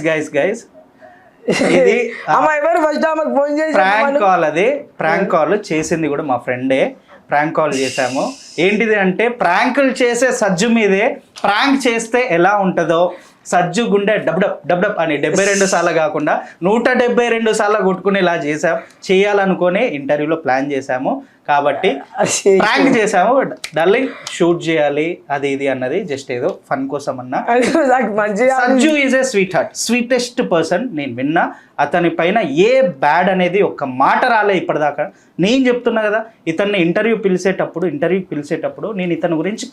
ఇది అమ్మ ఎవరు ఫస్ట్ ఆమెకు ఫోన్ చేసి ప్రాంక్ కాల్. అది ప్రాంక్ కాల్ చేసింది కూడా మా ఫ్రెండే. ప్రాంక్ కాల్ చేశాము. ఏంటిది అంటే ప్రాంకులు చేసే సజ్జు మీదే ప్రాంక్ చేస్తే ఎలా ఉంటుందో సజ్జు గుండె డబ్డప్ అని 72 సార్లు కాకుండా 172 సార్లు కొట్టుకునేలా చేయాలనుకుని ఇంటర్వ్యూలో ప్లాన్ చేశాము. కాబట్టి ప్రాంక్ చేసాము. డార్లింగ్ షూట్ చేయాలి అది ఇది అన్నది జస్ట్ ఏదో ఫన్ కోసం అన్నా. Sajju is a sweet heart, sweetest person. నేను విన్నా. అతని పైన ఏ బ్యాడ్ అనేది ఒక్క మాట రాలే ఇప్పటిదాకా. నేను చెప్తున్నా కదా, ఇతన్ని ఇంటర్వ్యూకి పిలిచేటప్పుడు నేను ఇతని గురించి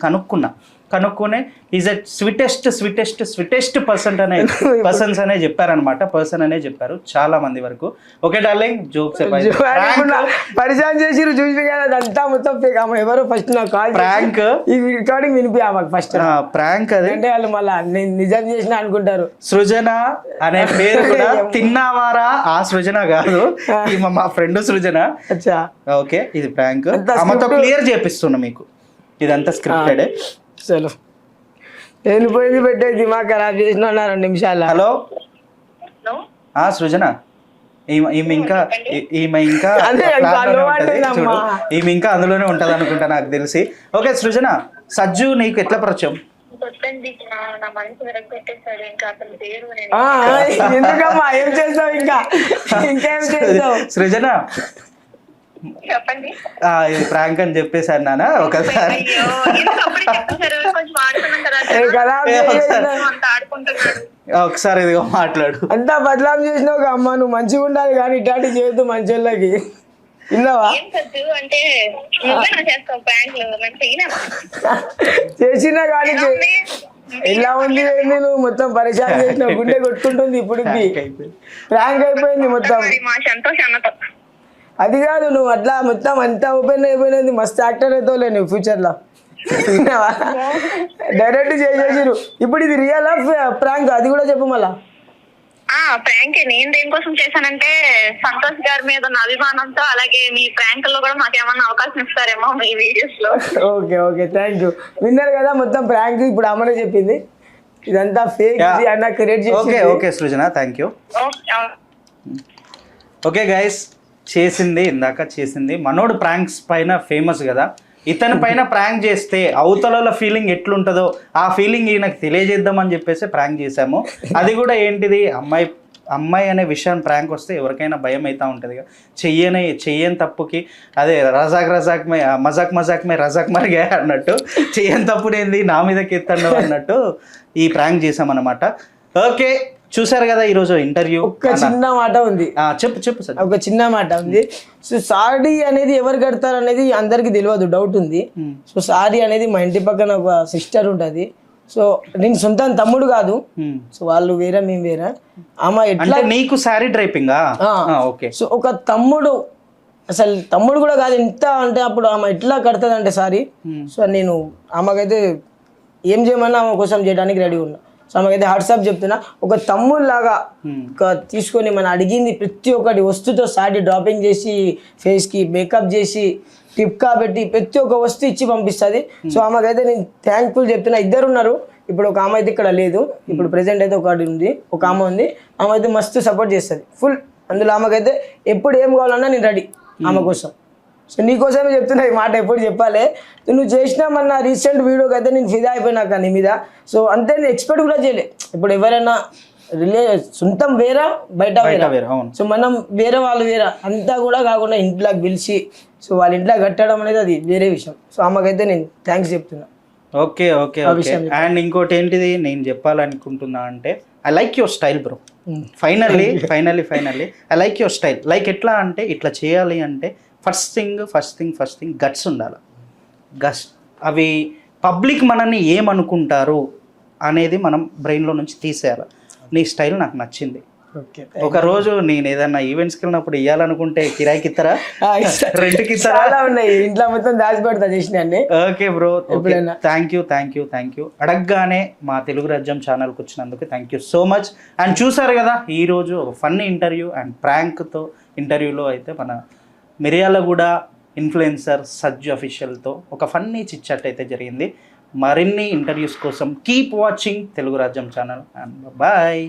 కనుక్కునే ఈజ్ ఎ స్వీటెస్ట్ పర్సన్స్ అనే చెప్పారనమాట. పర్సన్ అనే చెప్పారు చాలా మంది వరకు. ఓకే డార్లింగ్, జోక్స్ పరిచయం చేసి చూసి అదంతా మొత్తం ఎవరు ఫస్ట్ నాకు కాల్ ప్రాంక్ ఈ రికార్డింగ్ వినిపి ఆమెకు ఫస్ట్ ప్రాంక్. అది అంటే వాళ్ళు మళ్ళీ నేను నిజం చేసిన అనుకుంటారు. సృజన అనే పేరు కూడా తిన్నావారా ఆ సృజన కాదు, మా ఫ్రెండ్ సృజన. ఓకే ఇది ప్రాంక్. ఆమెతో క్లియర్ చేపిస్తున్నా మీకు, ఇదంతా స్క్రిప్టెడ్. చలో వెళ్ళిపోయింది పెట్టే దిమాగ్ ఖరాబ్ చేసిన 2 నిమిషాలు. హలో సృజన, ఈమె ఇంకా అందులోనే ఉంటది అనుకుంటా నాకు తెలిసి. ఓకే సృజన, సజ్జు నీకు ఎట్లా పరిచయం? ఎందుకమ్మా ఏం చేస్తావు ఇంకా ఇంకేం చేస్తావు? సృజన ఇది ప్రాంక్ అని చెప్పేసాను నాన్న. ఒకసారి ఒకసారి ఇదిగో మాట్లాడు. అంతా బదలాం చేసినావు అమ్మ, నువ్వు మంచిగా ఉండాలి కానీ ఇట్లాంటి చేయొద్దు మంచి వాళ్ళకి. విన్నావా? చేసినా కానీ ఎలా ఉంది నేను మొత్తం పరిచయం చేసిన గుండె కొట్టుకుంటుంది. ఇప్పుడు ప్రాంక్ అయిపోయింది మొత్తం. అది కాదు, నువ్వు అట్లా మొత్తం అంతా ఓపెన్ అయిపోయినది. మస్తు యాక్టర్ అవుతావులే నువ్వు ఫ్యూచర్ లో. డైరెక్ట్ చేసేసిరు. ఇప్పుడు ఇది రియల్ ప్రాంక్ అది కూడా చెప్పు మళ్ళా. ప్రాంక్ నేను దేనికోసం చేశానంటే సంతోష్ గారి మీద ఉన్న అభిమానంతో, అలాగే మీ ప్రాంక్ లో కూడా మాకు ఏమన్నా అవకాశం ఇస్తారేమో మీ వీడియోస్ లో. Okay thank you. విన్నారు కదా మొత్తం ప్రాంక్. ఇప్పుడు అమ్మనే చెప్పింది ఇదంతా ఫేక్ అన్న క్రియేట్ చేసి. Okay Srujana thank you. Okay guys, ఇందాక చేసింది మనోడు ప్రాంక్స్ పైన ఫేమస్ కదా. ఇతని పైన ప్రాంక్ చేస్తే అవతల ఫీలింగ్ ఎట్లుంటుందో ఆ ఫీలింగ్ ఈయనకు తెలియజేద్దామని చెప్పేసి ప్రాంక్ చేశాము. అది కూడా ఏంటిది, అమ్మాయి అనే విషయం ప్రాంక్ వస్తే ఎవరికైనా భయం అవుతూ ఉంటుంది కదా. చెయ్యని తప్పుకి అదే మజాక్ మే రజాక్ మరిగా అన్నట్టు, చెయ్యని తప్పుడు ఏంది నా మీదకి ఎత్తండు అన్నట్టు ఈ ప్రాంక్ చేసామన్నమాట. ఓకే చూసారు కదా ఈరోజు ఇంటర్వ్యూ. ఒక చిన్న మాట ఉంది, చెప్పు సార్. ఒక చిన్న మాట ఉంది. సో సారీ అనేది ఎవరు కడతారు అనేది అందరికి తెలియదు, డౌట్ ఉంది. సో సారీ అనేది మా ఇంటి పక్కన ఒక సిస్టర్ ఉంటుంది. సో నేను సొంత తమ్ముడు కాదు, సో వాళ్ళు వేరే మేము వేరే. ఆమె ఎట్లా నీకు సారీ డ్రైపింగ్. ఓకే. సో ఒక తమ్ముడు, అసలు తమ్ముడు కూడా కాదు ఎంత అంటే అప్పుడు ఆమె ఎట్లా కడుతుంది అంటే సారీ. సో నేను ఆమెకైతే ఏం చేయమన్నా ఆమె కోసం చేయడానికి రెడీ ఉన్నా. సో ఆమెకైతే వాట్సాప్ చెప్తున్నా, ఒక తమ్ముళ్ళలాగా తీసుకొని మన అడిగింది ప్రతి ఒక్కటి వస్తుతో సారీ డ్రాపింగ్ చేసి, ఫేస్కి మేకప్ చేసి, టిప్ కాబట్టి ప్రతి ఒక్క వస్తువు ఇచ్చి పంపిస్తుంది. సో ఆమెకైతే నేను థ్యాంక్ఫుల్ చెప్తున్నా. 2 ఉన్నారు, ఇప్పుడు ఒక ఆమె అయితే ఇక్కడ లేదు. ఇప్పుడు ప్రెసెంట్ అయితే ఒకటి ఉంది, ఒక ఆమె ఉంది. ఆమె అయితే మస్తు సపోర్ట్ చేస్తుంది ఫుల్. అందులో ఆమెకైతే ఎప్పుడు ఏం కావాలన్నా నేను రెడీ ఆమె కోసం. సో నీకోసమే చెప్తున్నా ఈ మాట ఎప్పుడు చెప్పాలి. నువ్వు చేసిన మన రీసెంట్ వీడియోకి అయితే నేను ఫిదా అయిపోయినా నీ మీద. సో అంతే నేను ఎక్స్పెక్ట్ కూడా చేయలే. ఇప్పుడు ఎవరైనా సొంతం వేరా బయట వేరా, అవును. సో మనం వేరే వాళ్ళు వేరా అంతా కూడా కాకుండా ఇంట్లోకి పిలిచి సో వాళ్ళ ఇంట్లో కట్టడం అనేది అది వేరే విషయం. సో ఆమెకైతే నేను థ్యాంక్స్ చెప్తున్నా. Okay okay okay. అండ్ ఇంకోటి ఏంటిది నేను చెప్పాలనుకుంటున్నా అంటే I like your style bro. Finally I like your style. Like ఎట్లా అంటే ఇట్లా చేయాలి అంటే ఫస్ట్ థింగ్ గట్స్ ఉండాలి. అవి పబ్లిక్ మనల్ని ఏమనుకుంటారు అనేది మనం బ్రెయిన్లో నుంచి తీసేయాలి. నీ స్టైల్ నాకు నచ్చింది. ఒక రోజు నేను ఏదన్నా ఈవెంట్స్కి వెళ్ళినప్పుడు ఇవ్వాలనుకుంటే కిరాయికి ఇస్తారా, రెంట్కి ఇస్తారా? చాలా ఉన్నాయి ఇంట్లో మొత్తం దాచి పెడతా చేసిన. Okay bro, thank you. అడగగానే మా తెలుగు రాజ్యం ఛానల్కి వచ్చినందుకు thank you so much. And చూసారు కదా ఈరోజు ఒక ఫన్నీ ఇంటర్వ్యూ అండ్ ప్రాంక్తో ఇంటర్వ్యూలో అయితే మన మిర్యాలగూడ ఇన్ఫ్లుయెన్సర్ సజ్జు అఫీషియల్తో ఒక ఫన్నీ చిట్చాట్ అయితే జరిగింది. మరిన్ని ఇంటర్వ్యూస్ కోసం keep watching Telugu Rajyam channel and bye.